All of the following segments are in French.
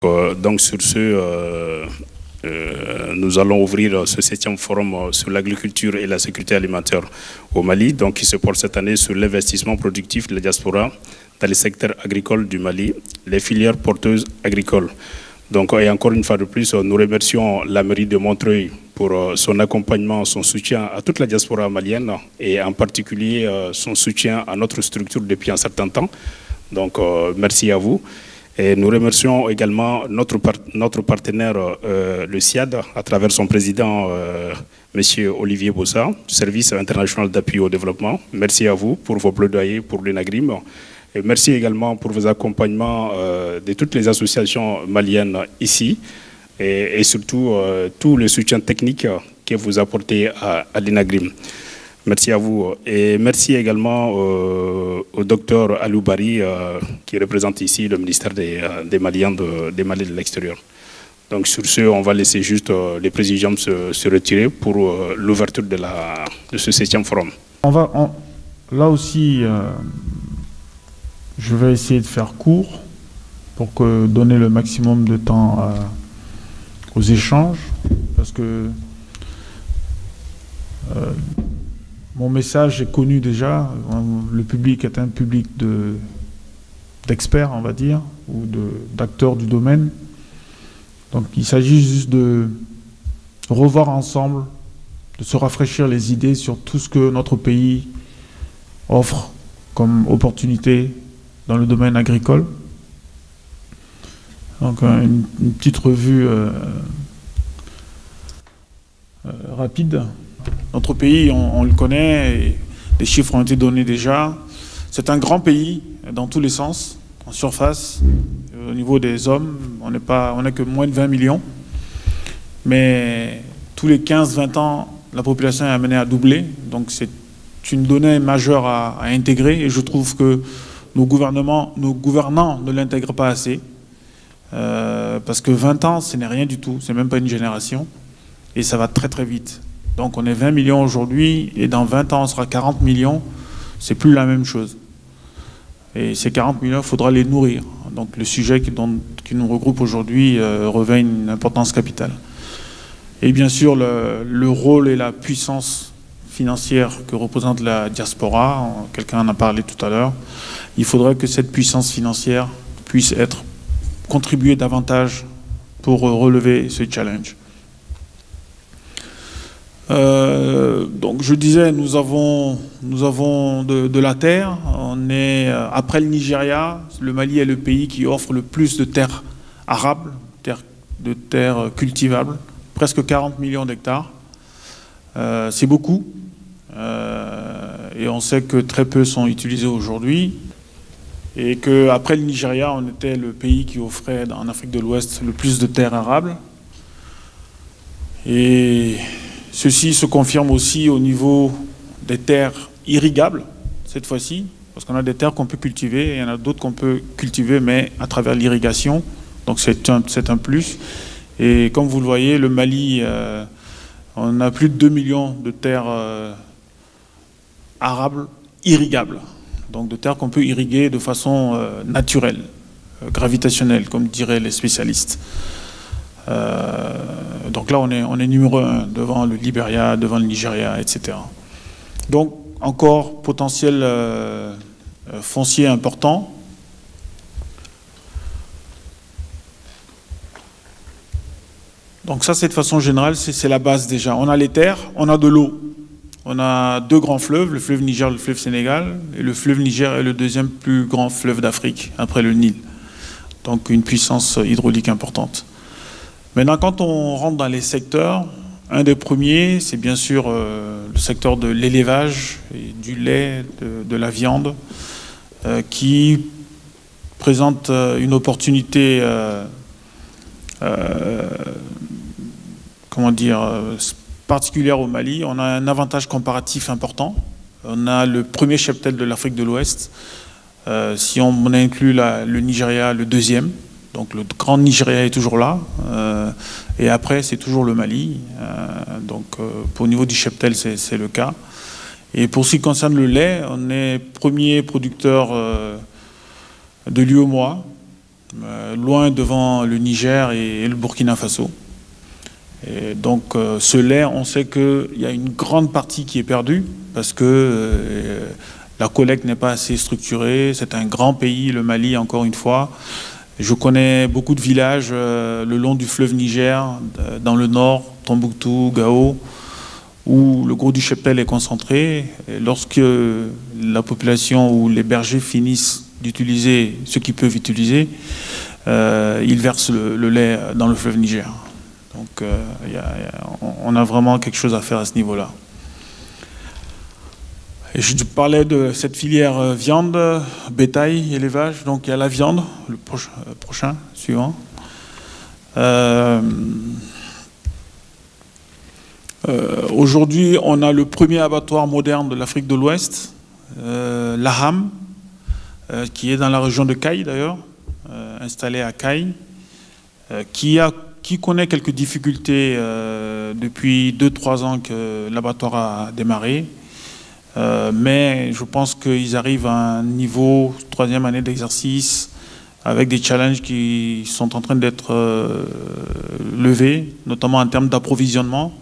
Donc sur ce, nous allons ouvrir ce 7e forum sur l'agriculture et la sécurité alimentaire au Mali, donc qui se porte cette année sur l'investissement productif de la diaspora dans les secteurs agricoles du Mali, les filières porteuses agricoles. Donc, et encore une fois de plus, nous remercions la mairie de Montreuil pour son accompagnement, son soutien à toute la diaspora malienne et en particulier son soutien à notre structure depuis un certain temps. Donc, merci à vous. Et nous remercions également notre partenaire, le SIAD, à travers son président, M. Olivier Bossa, Service international d'appui au développement. Merci à vous pour vos plaidoyers pour l'UNAGRIM. Et merci également pour vos accompagnements de toutes les associations maliennes ici et surtout tout le soutien technique que vous apportez à l'UNAGRIM. Merci à vous. Et merci également au docteur Alou Bari qui représente ici le ministère des Maliens des Mali de l'extérieur. Donc sur ce, on va laisser juste les présidiums se retirer pour l'ouverture de ce 7e forum. Là aussi, je vais essayer de faire court pour donner le maximum de temps aux échanges, parce que mon message est connu déjà. Le public est un public d'experts, on va dire, ou d'acteurs du domaine. Donc il s'agit juste de revoir ensemble, de se rafraîchir les idées sur tout ce que notre pays offre comme opportunité dans le domaine agricole. Donc une petite revue rapide. Notre pays, on le connaît, et les chiffres ont été donnés déjà. C'est un grand pays dans tous les sens, en surface. Au niveau des hommes, on n'est que moins de 20 millions. Mais tous les 15-20 ans, la population est amenée à doubler. Donc c'est une donnée majeure à intégrer. Et je trouve que nos gouvernants ne l'intègrent pas assez. Parce que 20 ans, ce n'est rien du tout. C'est même pas une génération. Et ça va très très vite. Donc on est 20 millions aujourd'hui, et dans 20 ans on sera 40 millions, c'est plus la même chose. Et ces 40 millions, il faudra les nourrir. Donc le sujet qui nous regroupe aujourd'hui revêt une importance capitale. Et bien sûr, le rôle et la puissance financière que représente la diaspora, quelqu'un en a parlé tout à l'heure, il faudrait que cette puissance financière puisse être contribuée davantage pour relever ce challenge. Donc je disais, nous avons de la terre. On est, après le Nigeria, le Mali est le pays qui offre le plus de terres arables, de terres cultivables, presque 40 millions d'hectares. C'est beaucoup. Et on sait que très peu sont utilisés aujourd'hui. Et qu'après le Nigeria, on était le pays qui offrait en Afrique de l'Ouest le plus de terres arables. Et ceci se confirme aussi au niveau des terres irrigables, cette fois-ci, parce qu'on a des terres qu'on peut cultiver, et il y en a d'autres qu'on peut cultiver, mais à travers l'irrigation. Donc c'est un plus. Et comme vous le voyez, le Mali, on a plus de 2 millions de terres arables irrigables. Donc de terres qu'on peut irriguer de façon naturelle, gravitationnelle, comme diraient les spécialistes. Donc là, on est numéro 1 devant le Libéria, devant le Nigeria, etc. Donc, encore potentiel foncier important. Donc ça, c'est de façon générale, c'est la base déjà. On a les terres, on a de l'eau. On a 2 grands fleuves, le fleuve Niger et le fleuve Sénégal. Et le fleuve Niger est le 2e plus grand fleuve d'Afrique, après le Nil. Donc une puissance hydraulique importante. Maintenant, quand on rentre dans les secteurs, un des premiers, c'est bien sûr le secteur de l'élevage, du lait, de la viande, qui présente une opportunité particulière au Mali. On a un avantage comparatif important. On a le premier cheptel de l'Afrique de l'Ouest. Si on inclut le Nigeria, le 2e. Donc le grand Nigeria est toujours là, et après c'est toujours le Mali. Au niveau du cheptel, c'est le cas. Et pour ce qui concerne le lait, on est premier producteur de l'UEMOA, loin devant le Niger et le Burkina Faso. Et donc ce lait, on sait qu'il y a une grande partie qui est perdue parce que la collecte n'est pas assez structurée. C'est un grand pays, le Mali, encore une fois. Je connais beaucoup de villages le long du fleuve Niger, dans le nord, Tombouctou, Gao, où le gros du cheptel est concentré. Et lorsque la population ou les bergers finissent d'utiliser ce qu'ils peuvent utiliser, ils versent le lait dans le fleuve Niger. Donc on a vraiment quelque chose à faire à ce niveau-là. Et je parlais de cette filière viande, bétail, élevage. Donc il y a la viande, le prochain, suivant. Aujourd'hui, on a le premier abattoir moderne de l'Afrique de l'Ouest, l'Aham, qui est dans la région de Caille d'ailleurs, installé à Caille, qui connaît quelques difficultés depuis 2-3 ans que l'abattoir a démarré. Mais je pense qu'ils arrivent à un niveau, 3e année d'exercice, avec des challenges qui sont en train d'être levés, notamment en termes d'approvisionnement.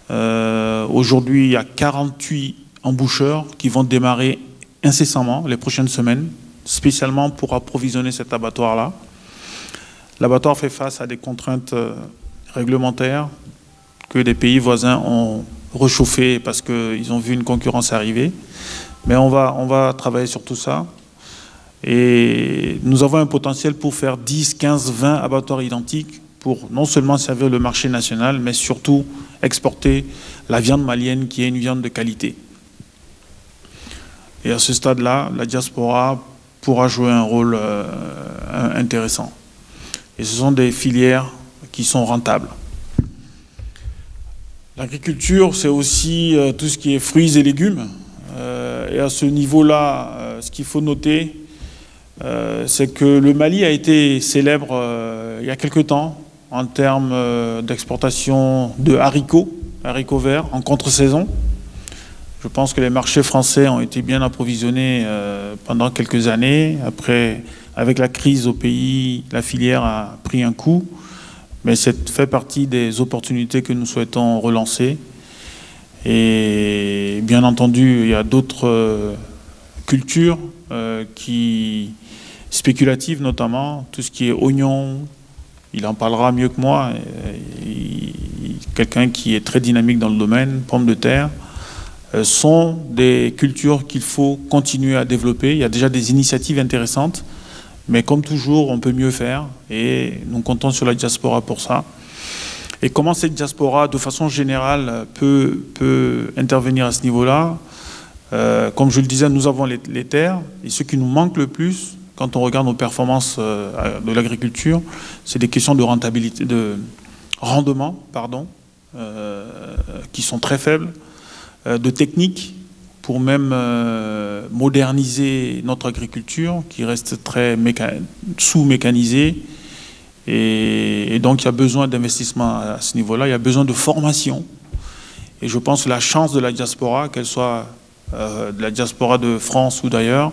Aujourd'hui, il y a 48 emboucheurs qui vont démarrer incessamment les prochaines semaines, spécialement pour approvisionner cet abattoir-là. L'abattoir fait face à des contraintes réglementaires que des pays voisins ont réchauffées parce qu'ils ont vu une concurrence arriver. Mais on va travailler sur tout ça. Et nous avons un potentiel pour faire 10, 15, 20 abattoirs identiques pour non seulement servir le marché national, mais surtout exporter la viande malienne qui est une viande de qualité. Et à ce stade-là, la diaspora pourra jouer un rôle intéressant. Et ce sont des filières qui sont rentables. L'agriculture, c'est aussi tout ce qui est fruits et légumes. Et à ce niveau-là, ce qu'il faut noter, c'est que le Mali a été célèbre il y a quelque temps en termes d'exportation de haricots verts en contre-saison. Je pense que les marchés français ont été bien approvisionnés pendant quelques années. Après, avec la crise au pays, la filière a pris un coup. Mais ça fait partie des opportunités que nous souhaitons relancer. Et bien entendu, il y a d'autres cultures spéculatives notamment, tout ce qui est oignons, il en parlera mieux que moi, quelqu'un qui est très dynamique dans le domaine, pommes de terre, sont des cultures qu'il faut continuer à développer. Il y a déjà des initiatives intéressantes, mais comme toujours, on peut mieux faire et nous comptons sur la diaspora pour ça. Et comment cette diaspora, de façon générale, peut intervenir à ce niveau-là? Comme je le disais, nous avons les terres et ce qui nous manque le plus, quand on regarde nos performances de l'agriculture, c'est des questions de rentabilité, de rendement, pardon, qui sont très faibles, de techniques, pour même moderniser notre agriculture, qui reste très sous-mécanisée. Et donc, il y a besoin d'investissement à ce niveau-là. Il y a besoin de formation. Et je pense que la chance de la diaspora, qu'elle soit de la diaspora de France ou d'ailleurs,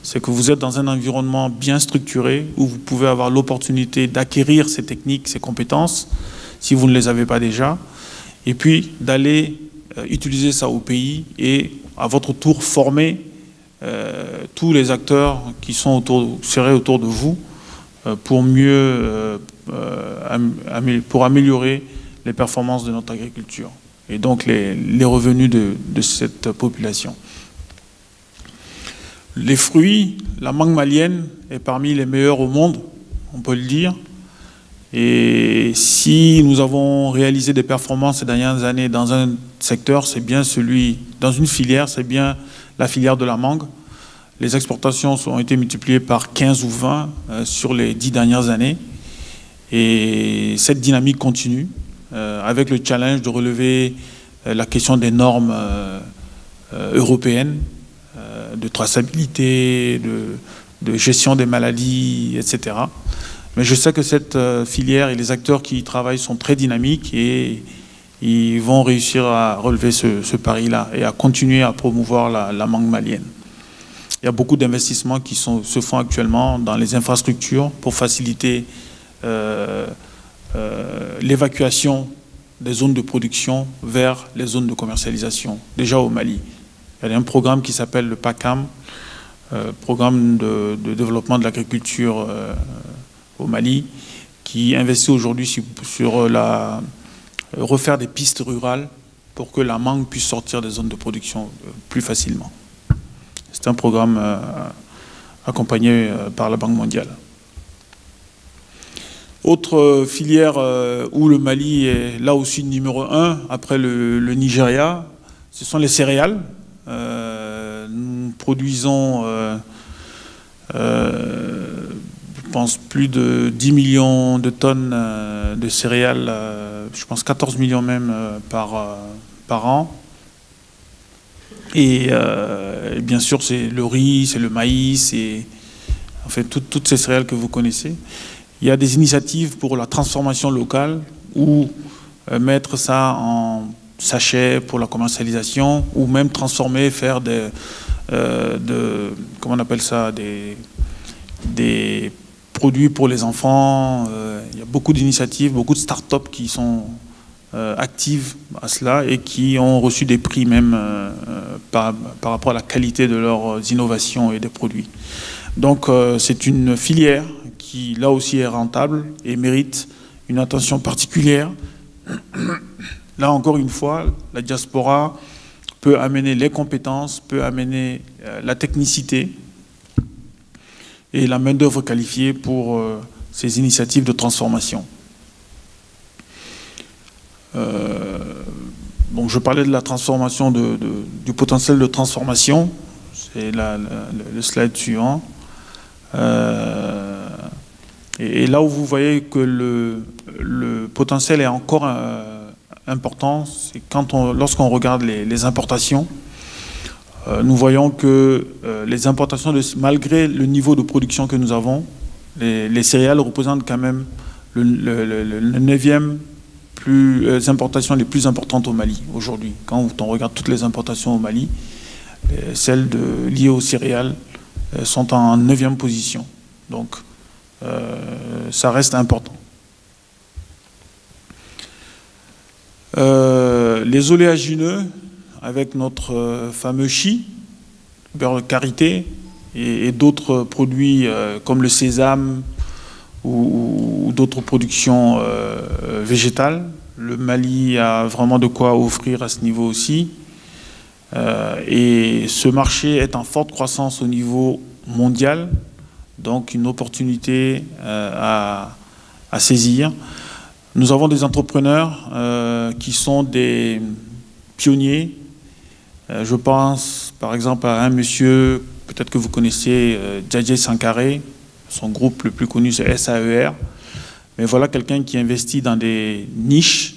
c'est que vous êtes dans un environnement bien structuré où vous pouvez avoir l'opportunité d'acquérir ces techniques, ces compétences, si vous ne les avez pas déjà, et puis d'aller utiliser ça au pays et à votre tour former tous les acteurs qui seraient autour de vous pour pour améliorer les performances de notre agriculture et donc les revenus de cette population. Les fruits, la mangue malienne est parmi les meilleurs au monde, on peut le dire. Et si nous avons réalisé des performances ces dernières années dans un secteur, c'est bien dans une filière, c'est bien la filière de la mangue. Les exportations ont été multipliées par 15 ou 20 sur les 10 dernières années. Et cette dynamique continue avec le challenge de relever la question des normes européennes, de traçabilité, de gestion des maladies, etc. Mais je sais que cette filière et les acteurs qui y travaillent sont très dynamiques et ils vont réussir à relever ce pari-là et à continuer à promouvoir la mangue malienne. Il y a beaucoup d'investissements qui se font actuellement dans les infrastructures pour faciliter l'évacuation des zones de production vers les zones de commercialisation, déjà au Mali. Il y a un programme qui s'appelle le PACAM, programme de développement de l'agriculture au Mali, qui investit aujourd'hui sur refaire des pistes rurales pour que la mangue puisse sortir des zones de production plus facilement. C'est un programme accompagné par la Banque mondiale. Autre filière où le Mali est là aussi numéro 1 après le Nigeria, ce sont les céréales. Nous produisons, je pense, plus de 10 millions de tonnes de céréales, je pense 14 millions même par an. Et bien sûr, c'est le riz, c'est le maïs, et en fait toutes ces céréales que vous connaissez. Il y a des initiatives pour la transformation locale ou mettre ça en sachet pour la commercialisation ou même transformer, faire comment on appelle ça, des produits pour les enfants. Il y a beaucoup d'initiatives, beaucoup de start-up qui sont actives à cela et qui ont reçu des prix même par rapport à la qualité de leurs innovations et des produits. Donc c'est une filière qui là aussi est rentable et mérite une attention particulière. Là encore une fois, la diaspora peut amener les compétences, peut amener la technicité et la main-d'œuvre qualifiée pour ces initiatives de transformation. Bon, je parlais de la transformation, du potentiel de transformation. C'est le slide suivant. Et là où vous voyez que le potentiel est encore important, c'est lorsqu'on regarde les importations. Nous voyons que les importations, malgré le niveau de production que nous avons, les céréales représentent quand même le 9e importations les plus importantes au Mali aujourd'hui. Quand on regarde toutes les importations au Mali, celles liées aux céréales sont en 9e position. Donc, ça reste important. Les oléagineux, avec notre fameux Chi, beurre de karité, et d'autres produits comme le sésame ou d'autres productions végétales. Le Mali a vraiment de quoi offrir à ce niveau aussi. Et ce marché est en forte croissance au niveau mondial. Donc une opportunité à saisir. Nous avons des entrepreneurs qui sont des pionniers. Je pense par exemple à un monsieur, peut-être que vous connaissez, Djadje Sankaré. Son groupe le plus connu c'est SAER. Mais voilà quelqu'un qui investit dans des niches.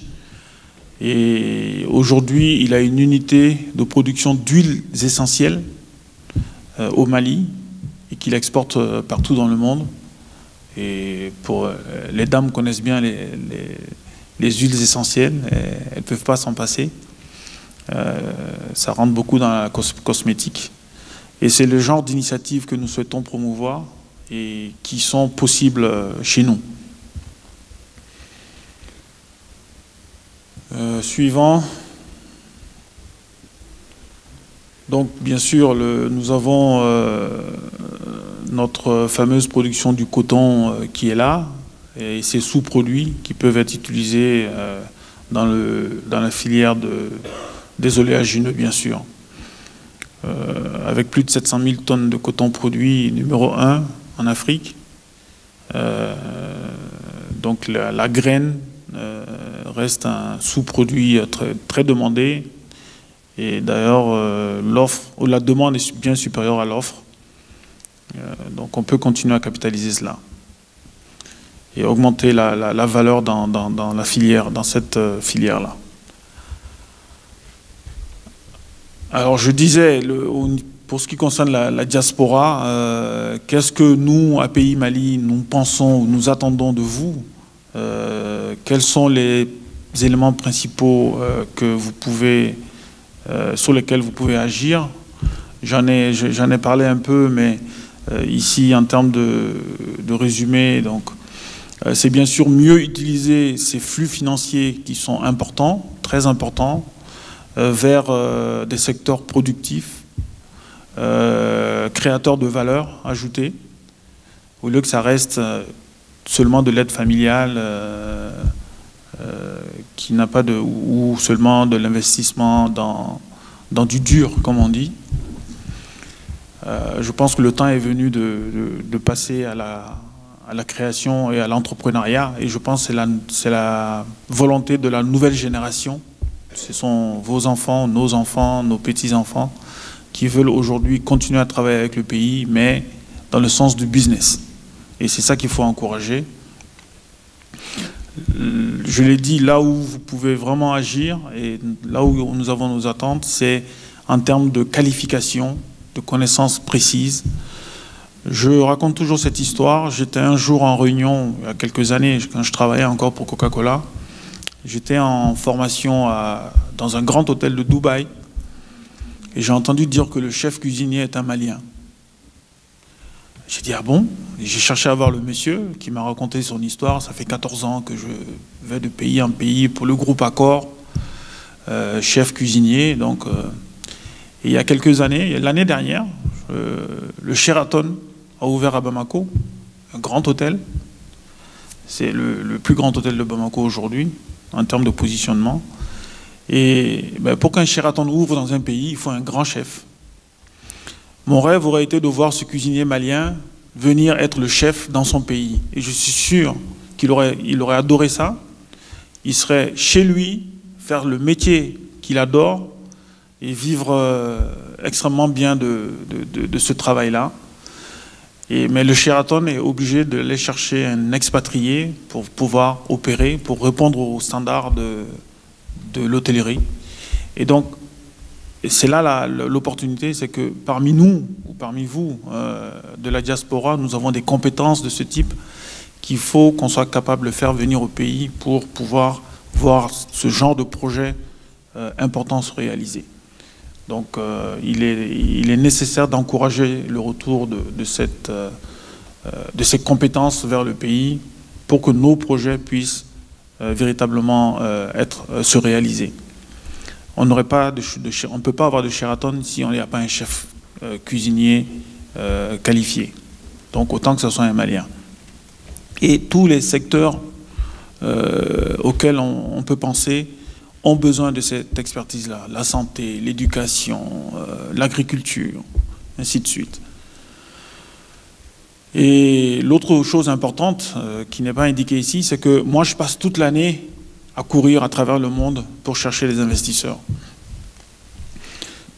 Et aujourd'hui, il a une unité de production d'huiles essentielles au Mali, et qu'il exporte partout dans le monde. Et les dames connaissent bien les huiles essentielles, elles ne peuvent pas s'en passer. Ça rentre beaucoup dans la cosmétique. Et c'est le genre d'initiatives que nous souhaitons promouvoir et qui sont possibles chez nous. Suivant. Donc, bien sûr, nous avons notre fameuse production du coton qui est là, et ces sous-produits qui peuvent être utilisés dans la filière des oléagineux, bien sûr. Avec plus de 700 000 tonnes de coton produit numéro 1 en Afrique. Donc, la graine reste un sous-produit très, très demandé. Et d'ailleurs, la demande est bien supérieure à l'offre. Donc on peut continuer à capitaliser cela et augmenter la valeur dans la filière, dans cette filière-là. Alors je disais, pour ce qui concerne la diaspora, qu'est-ce que nous, API Mali, nous pensons ou nous attendons de vous? Quels sont les éléments principaux sur lesquels vous pouvez agir? J'en ai parlé un peu, mais ici, en termes de résumé, donc, c'est bien sûr mieux utiliser ces flux financiers qui sont importants, très importants, vers des secteurs productifs, créateurs de valeur ajoutée, au lieu que ça reste seulement de l'aide familiale qui n'a pas de, ou seulement de l'investissement dans du dur, comme on dit. Je pense que le temps est venu de passer à la création et à l'entrepreneuriat, et je pense que c'est la volonté de la nouvelle génération. Ce sont vos enfants, nos petits-enfants qui veulent aujourd'hui continuer à travailler avec le pays, mais dans le sens du business. Et c'est ça qu'il faut encourager. Je l'ai dit, là où vous pouvez vraiment agir et là où nous avons nos attentes, c'est en termes de qualification, de connaissances précises. Je raconte toujours cette histoire. J'étais un jour en réunion, il y a quelques années, quand je travaillais encore pour Coca-Cola. J'étais en formation dans un grand hôtel de Dubaï et j'ai entendu dire que le chef cuisinier est un Malien. J'ai dit, ah bon? J'ai cherché à voir le monsieur qui m'a raconté son histoire. Ça fait 14 ans que je vais de pays en pays pour le groupe Accor, chef cuisinier. Donc, et il y a quelques années, l'année dernière, le Sheraton a ouvert à Bamako, un grand hôtel. C'est le plus grand hôtel de Bamako aujourd'hui, en termes de positionnement. Et ben, pour qu'un Sheraton ouvre dans un pays, il faut un grand chef. Mon rêve aurait été de voir ce cuisinier malien venir être le chef dans son pays. Et je suis sûr qu'il aurait adoré ça. Il serait chez lui, faire le métier qu'il adore et vivre extrêmement bien de ce travail-là. Mais le Sheraton est obligé d'aller chercher un expatrié pour pouvoir opérer, pour répondre aux standards de l'hôtellerie. Et donc, c'est là l'opportunité, c'est que parmi nous, ou parmi vous, de la diaspora, nous avons des compétences de ce type qu'il faut qu'on soit capable de faire venir au pays pour pouvoir voir ce genre de projet important se réaliser. Donc il est nécessaire d'encourager le retour de ces compétences vers le pays pour que nos projets puissent véritablement se réaliser. On ne peut pas avoir de Sheraton si on n'y a pas un chef cuisinier qualifié. Donc autant que ce soit un Malien. Et tous les secteurs auxquels on peut penser ont besoin de cette expertise-là. La santé, l'éducation, l'agriculture, ainsi de suite. Et l'autre chose importante qui n'est pas indiquée ici, c'est que moi je passe toute l'année à courir à travers le monde pour chercher les investisseurs.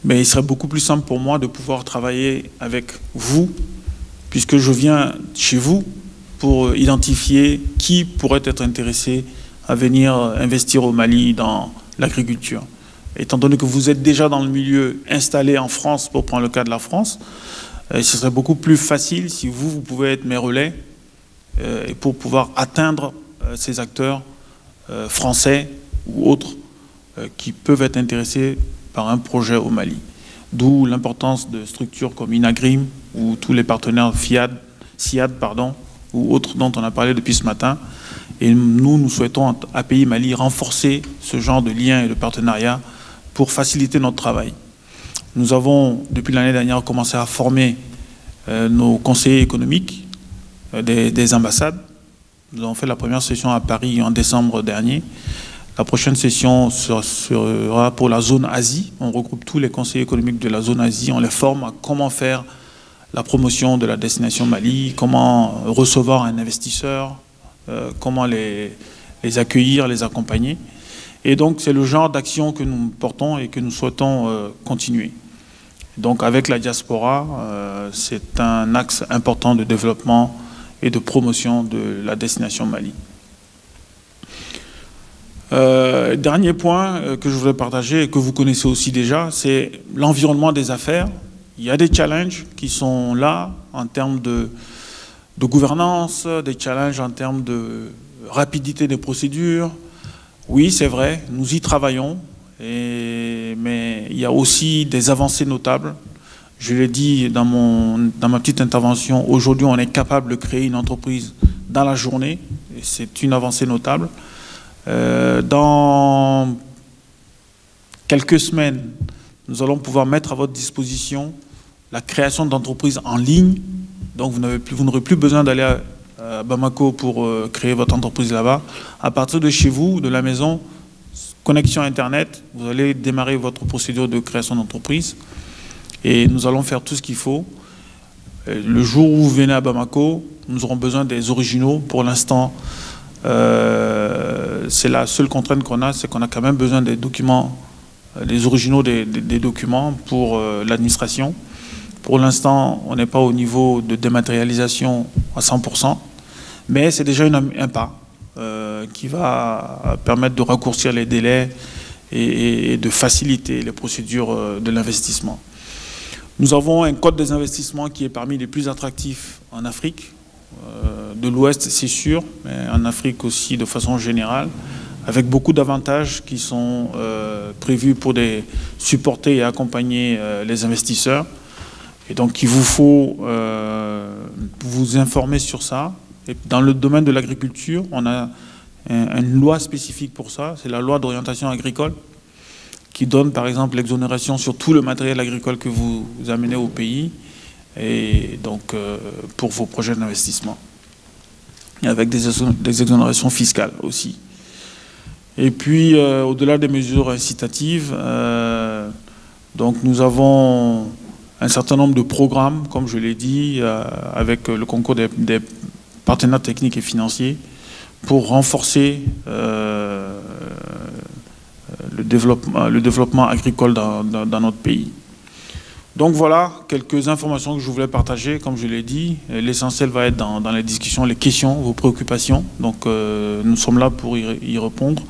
Mais il serait beaucoup plus simple pour moi de pouvoir travailler avec vous, puisque je viens chez vous pour identifier qui pourrait être intéressé à venir investir au Mali dans l'agriculture. Étant donné que vous êtes déjà dans le milieu installé en France, pour prendre le cas de la France, ce serait beaucoup plus facile si vous pouvez être mes relais et pour pouvoir atteindre ces acteurs français ou autres qui peuvent être intéressés par un projet au Mali. D'où l'importance de structures comme Inagrim ou tous les partenaires SIAD ou autres dont on a parlé depuis ce matin. Et nous souhaitons, à Pays Mali, renforcer ce genre de liens et de partenariats pour faciliter notre travail. Nous avons, depuis l'année dernière, commencé à former nos conseillers économiques des ambassades. Nous avons fait la première session à Paris en décembre dernier. La prochaine session sera pour la zone Asie. On regroupe tous les conseillers économiques de la zone Asie. On les forme à comment faire la promotion de la destination Mali, comment recevoir un investisseur, comment les accueillir, les accompagner. Et donc, c'est le genre d'action que nous portons et que nous souhaitons continuer. Donc, avec la diaspora, c'est un axe important de développement et de promotion de la destination Mali. Dernier point que je voudrais partager et que vous connaissez aussi déjà, c'est l'environnement des affaires. Il y a des challenges qui sont là en termes de gouvernance, des challenges en termes de rapidité des procédures. Oui, c'est vrai, nous y travaillons, mais il y a aussi des avancées notables, Je l'ai dit dans ma petite intervention, aujourd'hui on est capable de créer une entreprise dans la journée, et c'est une avancée notable. Dans quelques semaines, nous allons pouvoir mettre à votre disposition la création d'entreprises en ligne. Donc vous n'aurez plus besoin d'aller à Bamako pour créer votre entreprise là-bas. À partir de chez vous, de la maison, connexion Internet, vous allez démarrer votre procédure de création d'entreprise. Et nous allons faire tout ce qu'il faut. Le jour où vous venez à Bamako, nous aurons besoin des originaux. Pour l'instant, c'est la seule contrainte qu'on a, c'est qu'on a quand même besoin des documents, des originaux des documents pour l'administration. Pour l'instant, on n'est pas au niveau de dématérialisation à 100%, mais c'est déjà un pas qui va permettre de raccourcir les délais et de faciliter les procédures de l'investissement. Nous avons un code des investissements qui est parmi les plus attractifs en Afrique, de l'Ouest c'est sûr, mais en Afrique aussi de façon générale, avec beaucoup d'avantages qui sont prévus pour supporter et accompagner les investisseurs. Et donc il vous faut vous informer sur ça. Et dans le domaine de l'agriculture, on a une loi spécifique pour ça, c'est la loi d'orientation agricole, qui donne par exemple l'exonération sur tout le matériel agricole que vous amenez au pays, et donc pour vos projets d'investissement, avec des exonérations fiscales aussi. Et puis au-delà des mesures incitatives, donc nous avons un certain nombre de programmes, comme je l'ai dit, avec le concours des partenaires techniques et financiers, pour renforcer le développement agricole dans notre pays. Donc voilà quelques informations que je voulais partager. Comme je l'ai dit, l'essentiel va être dans les discussions, les questions, vos préoccupations. Donc nous sommes là pour y répondre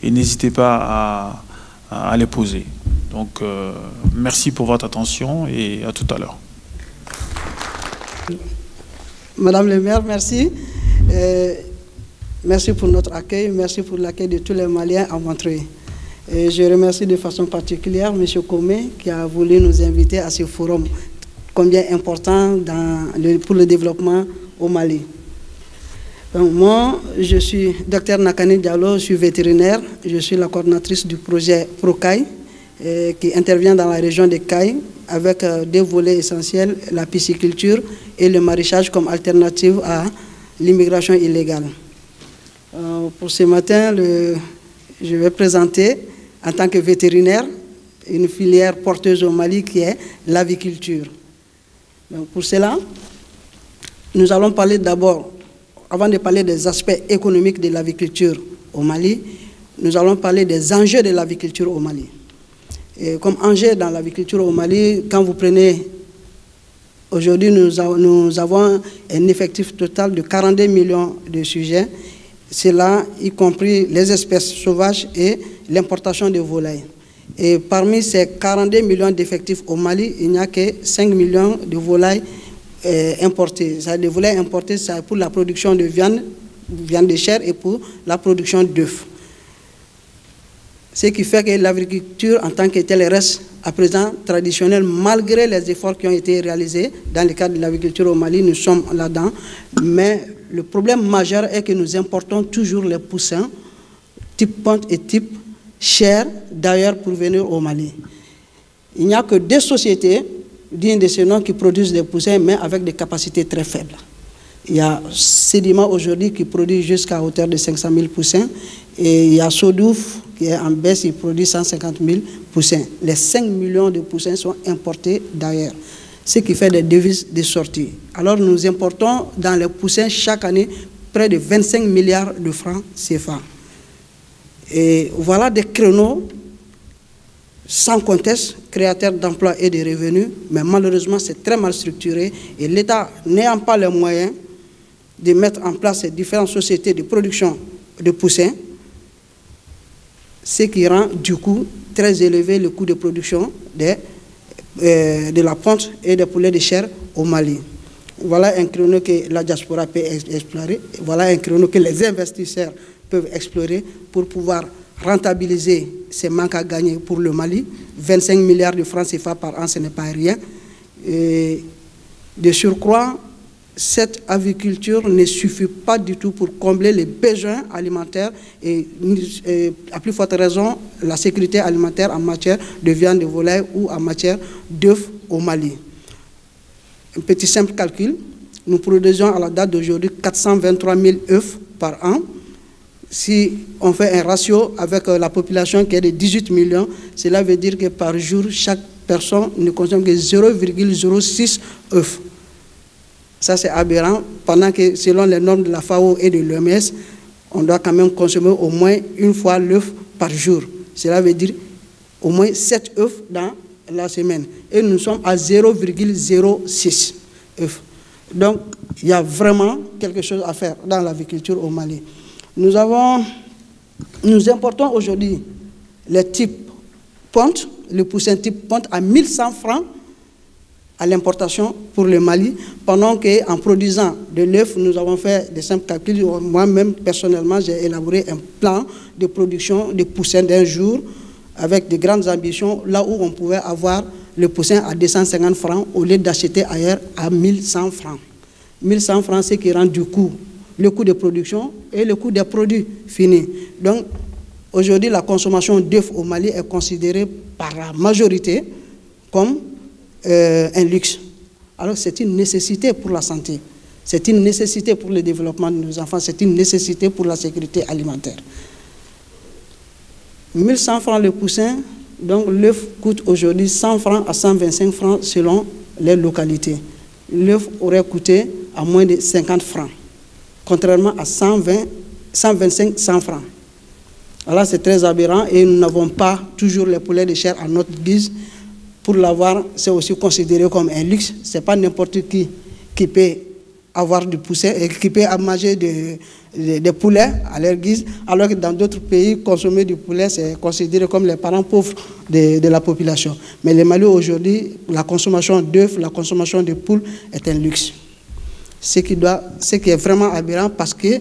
et n'hésitez pas à les poser. Donc merci pour votre attention et à tout à l'heure. Madame le maire, merci. Merci pour notre accueil, merci pour l'accueil de tous les Maliens à Montreuil. Je remercie de façon particulière M. Komé qui a voulu nous inviter à ce forum combien important pour le développement au Mali. Donc, moi, je suis Dr Nakani Diallo, je suis vétérinaire, je suis la coordinatrice du projet ProCaï qui intervient dans la région de Caï avec deux volets essentiels, la pisciculture et le maraîchage comme alternative à l'immigration illégale. Pour ce matin, je vais présenter en tant que vétérinaire une filière porteuse au Mali qui est l'aviculture. Pour cela, nous allons parler d'abord, avant de parler des aspects économiques de l'aviculture au Mali, nous allons parler des enjeux de l'aviculture au Mali. Et comme enjeu dans l'aviculture au Mali, quand vous prenez, aujourd'hui nous avons un effectif total de 42 millions de sujets, cela y compris les espèces sauvages et l'importation de volailles. Et parmi ces 42 millions d'effectifs au Mali, il n'y a que 5 millions de volailles importées. Les volailles importées, c'est pour la production de viande de chair et pour la production d'œufs. Ce qui fait que l'agriculture en tant que telle reste à présent traditionnelle, malgré les efforts qui ont été réalisés dans le cadre de l'agriculture au Mali, nous sommes là-dedans. Mais le problème majeur est que nous importons toujours les poussins, type ponte et type chair, d'ailleurs pour venir au Mali. Il n'y a que deux sociétés dignes de ce nom qui produisent des poussins, mais avec des capacités très faibles. Il y a Sédiment aujourd'hui qui produit jusqu'à hauteur de 500 000 poussins, et il y a Sodouf qui est en baisse, il produit 150 000 poussins. Les 5 millions de poussins sont importés d'ailleurs, ce qui fait des devises de sortie. Alors nous importons dans les poussins chaque année près de 25 milliards de francs CFA. Et voilà des créneaux sans conteste, créateurs d'emplois et de revenus, mais malheureusement c'est très mal structuré et l'État n'ayant pas les moyens de mettre en place ces différentes sociétés de production de poussins, ce qui rend du coup très élevé le coût de production de la ponte et des poulets de chair au Mali. Voilà un créneau que la diaspora peut explorer, voilà un créneau que les investisseurs peuvent explorer pour pouvoir rentabiliser ces manques à gagner pour le Mali. 25 milliards de francs CFA par an, ce n'est pas rien. Et de surcroît, cette aviculture ne suffit pas du tout pour combler les besoins alimentaires et à plus forte raison, la sécurité alimentaire en matière de viande de volaille ou en matière d'œufs au Mali. Un petit simple calcul, nous produisons à la date d'aujourd'hui 423 000 œufs par an. Si on fait un ratio avec la population qui est de 18 millions, cela veut dire que par jour, chaque personne ne consomme que 0,06 œufs. Ça, c'est aberrant, pendant que selon les normes de la FAO et de l'OMS, on doit quand même consommer au moins une fois l'œuf par jour. Cela veut dire au moins 7 œufs dans la semaine. Et nous sommes à 0,06 œufs. Donc, il y a vraiment quelque chose à faire dans l'aviculture au Mali. Nous importons aujourd'hui les types ponte, le poussin type ponte à 1100 francs à l'importation pour le Mali, pendant qu'en produisant de l'œuf, nous avons fait des simples calculs. Moi-même, personnellement, j'ai élaboré un plan de production de poussins d'un jour avec de grandes ambitions, là où on pouvait avoir le poussin à 250 francs au lieu d'acheter ailleurs à 1100 francs. 1100 francs, c'est qui rend du coût, le coût de production et le coût des produits finis. Donc, aujourd'hui, la consommation d'œufs au Mali est considérée par la majorité comme un luxe. Alors c'est une nécessité pour la santé, c'est une nécessité pour le développement de nos enfants, c'est une nécessité pour la sécurité alimentaire. 1100 francs le poussin, donc l'œuf coûte aujourd'hui 100 francs à 125 francs selon les localités. L'œuf aurait coûté à moins de 50 francs, contrairement à 120, 125, 100 francs. Alors c'est très aberrant et nous n'avons pas toujours les poulets de chair à notre guise. Pour l'avoir, c'est aussi considéré comme un luxe. Ce n'est pas n'importe qui peut avoir du poussin et qui peut manger des poulets à leur guise, alors que dans d'autres pays, consommer du poulet, c'est considéré comme les parents pauvres de la population. Mais le Mali, aujourd'hui, la consommation d'œufs, la consommation de poules est un luxe. Ce qui est vraiment aberrant parce que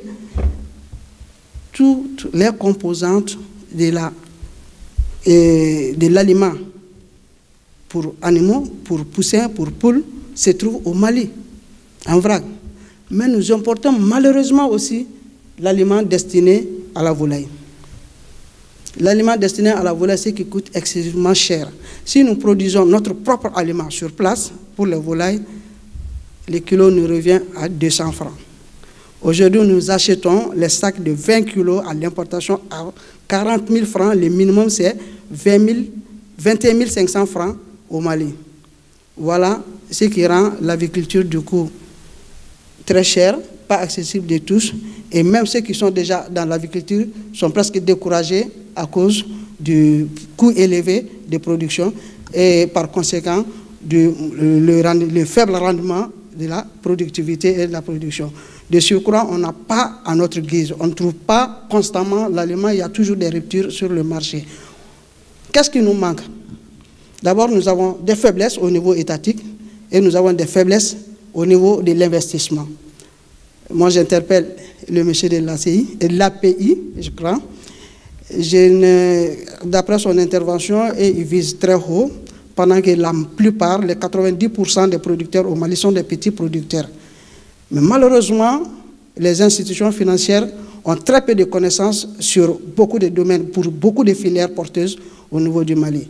toutes les composantes de l'aliment pour animaux, pour poussins, pour poules, se trouvent au Mali, en vrac. Mais nous importons malheureusement aussi l'aliment destiné à la volaille. L'aliment destiné à la volaille, c'est qui coûte excessivement cher. Si nous produisons notre propre aliment sur place pour les volailles, le kilo nous revient à 200 francs. Aujourd'hui, nous achetons les sacs de 20 kilos à l'importation à 40 000 francs. Le minimum, c'est 21 500 francs au Mali. Voilà ce qui rend l'aviculture du coup très chère, pas accessible de tous. Et même ceux qui sont déjà dans l'aviculture sont presque découragés à cause du coût élevé de production et par conséquent le faible rendement de la productivité et de la production. De surcroît, on n'a pas à notre guise, on ne trouve pas constamment l'aliment, il y a toujours des ruptures sur le marché. Qu'est-ce qui nous manque? D'abord, nous avons des faiblesses au niveau étatique et nous avons des faiblesses au niveau de l'investissement. Moi, j'interpelle le monsieur de l'API, je crois. D'après son intervention, il vise très haut, pendant que la plupart, les 90% des producteurs au Mali sont des petits producteurs. Mais malheureusement, les institutions financières ont très peu de connaissances sur beaucoup de domaines, pour beaucoup de filières porteuses au niveau du Mali.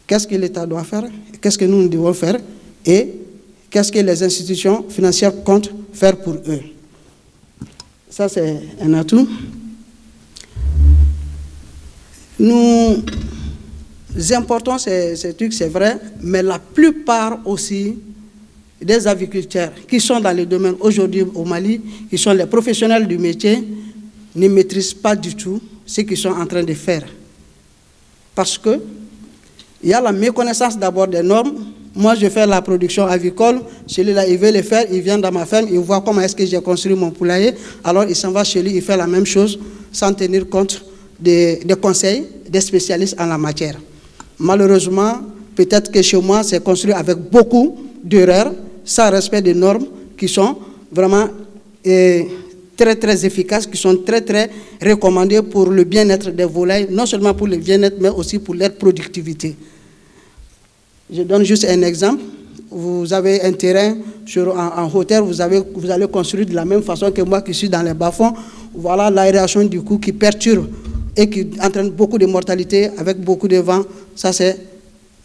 Qu'est-ce que l'État doit faire? Qu'est-ce que nous devons faire? Et qu'est-ce que les institutions financières comptent faire pour eux? Ça, c'est un atout. Nous importons ces trucs, c'est vrai, mais la plupart aussi des aviculteurs qui sont dans le domaine aujourd'hui au Mali, qui sont les professionnels du métier, ne maîtrisent pas du tout ce qu'ils sont en train de faire. Parce que il y a la méconnaissance d'abord des normes. Moi, je fais la production avicole. Celui-là, il veut le faire. Il vient dans ma ferme. Il voit comment est-ce que j'ai construit mon poulailler. Alors, il s'en va chez lui. Il fait la même chose sans tenir compte des conseils des spécialistes en la matière. Malheureusement, peut-être que chez moi, c'est construit avec beaucoup d'erreurs, sans respect des normes qui sont vraiment très, très efficaces, qui sont très, très recommandées pour le bien-être des volailles, non seulement pour le bien-être, mais aussi pour leur productivité. Je donne juste un exemple. vous avez un terrain en hauteur, vous allez construire de la même façon que moi qui suis dans les bas-fonds. Voilà l'aération du coup qui perturbe et qui entraîne beaucoup de mortalité avec beaucoup de vent. Ça, c'est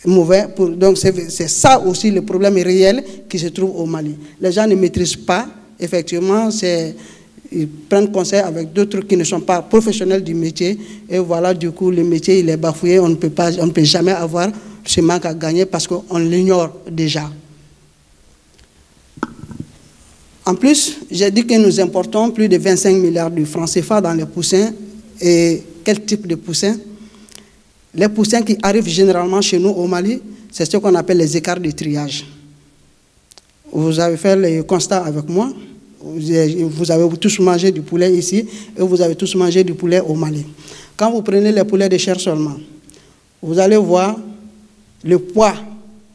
mauvais. Donc, c'est ça aussi le problème réel qui se trouve au Mali. Les gens ne maîtrisent pas, effectivement, ils prennent conseil avec d'autres qui ne sont pas professionnels du métier. Et voilà, du coup, le métier, il est bafoué. On ne peut jamais avoir ce manque à gagner parce qu'on l'ignore déjà. En plus, j'ai dit que nous importons plus de 25 milliards de francs CFA dans les poussins. Et quel type de poussins? Les poussins qui arrivent généralement chez nous au Mali, c'est ce qu'on appelle les écarts de triage. Vous avez fait le constat avec moi. Vous avez tous mangé du poulet ici et vous avez tous mangé du poulet au Mali. Quand vous prenez les poulets de chair seulement, vous allez voir le poids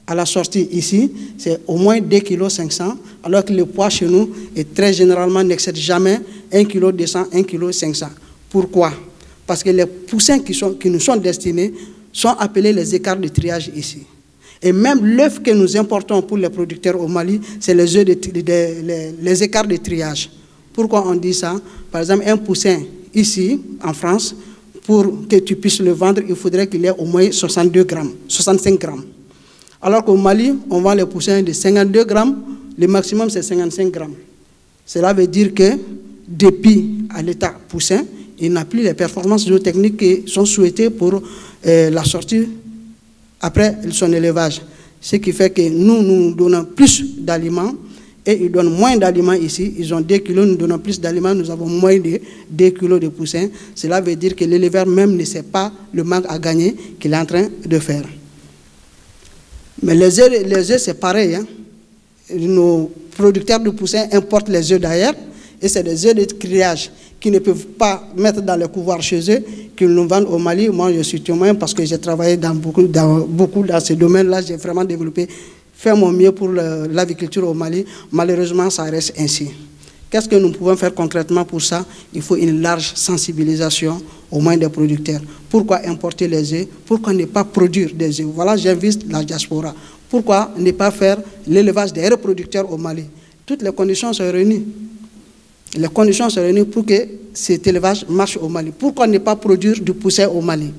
à la sortie ici, c'est au moins 2,5 kg, alors que le poids chez nous est très généralement n'excède jamais 1,2 kg, 1,5 kg. Pourquoi? Parce que les poussins qui nous sont destinés sont appelés les écarts de triage ici. Et même l'œuf que nous importons pour les producteurs au Mali, c'est les écarts de triage. Pourquoi on dit ça? Par exemple, un poussin ici, en France, pour que tu puisses le vendre, il faudrait qu'il ait au moins 62 grammes, 65 grammes. Alors qu'au Mali, on vend les poussins de 52 grammes, le maximum c'est 55 grammes. Cela veut dire que depuis à l'état poussin, il n'a plus les performances géotechniques qui sont souhaitées pour la sortie après son élevage. Ce qui fait que nous donnons plus d'aliments et ils donnent moins d'aliments ici. Ils ont 2 kilos, nous donnons plus d'aliments, nous avons moins de 2 kilos de poussins. Cela veut dire que l'éleveur même ne sait pas le manque à gagner qu'il est en train de faire. Mais les œufs c'est pareil. Hein. Nos producteurs de poussins importent les œufs d'ailleurs et c'est des œufs de criage qui ne peuvent pas mettre dans les couvoirs chez eux, qu'ils nous vendent au Mali. Moi, je suis témoin parce que j'ai travaillé beaucoup dans ce domaine-là. J'ai vraiment développé, fait mon mieux pour l'aviculture au Mali. Malheureusement, ça reste ainsi. Qu'est-ce que nous pouvons faire concrètement pour ça? Il faut une large sensibilisation au moins des producteurs. Pourquoi importer les œufs? Pourquoi ne pas produire des œufs? Voilà, j'invite la diaspora. Pourquoi ne pas faire l'élevage des reproducteurs au Mali? Toutes les conditions sont réunies. Les conditions sont réunies pour que cet élevage marche au Mali. Pourquoi ne pas produire du poussin au Mali?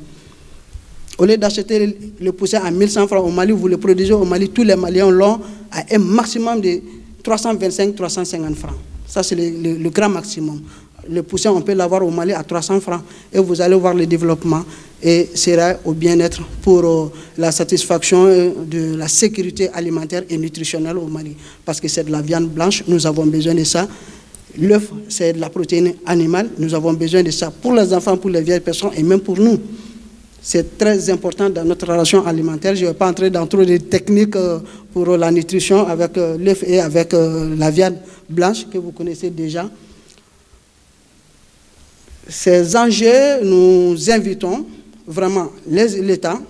Au lieu d'acheter le poussin à 1100 francs au Mali, vous le produisez au Mali, tous les Maliens l'ont à un maximum de 325-350 francs. Ça, c'est le grand maximum. Le poussin, on peut l'avoir au Mali à 300 francs et vous allez voir le développement et sera au bien-être pour la satisfaction de la sécurité alimentaire et nutritionnelle au Mali. Parce que c'est de la viande blanche, nous avons besoin de ça. L'œuf, c'est de la protéine animale, nous avons besoin de ça pour les enfants, pour les vieilles personnes et même pour nous. C'est très important dans notre relation alimentaire. Je ne vais pas entrer dans trop de techniques pour la nutrition avec l'œuf et avec la viande blanche que vous connaissez déjà. Ces enjeux, nous invitons vraiment l'État.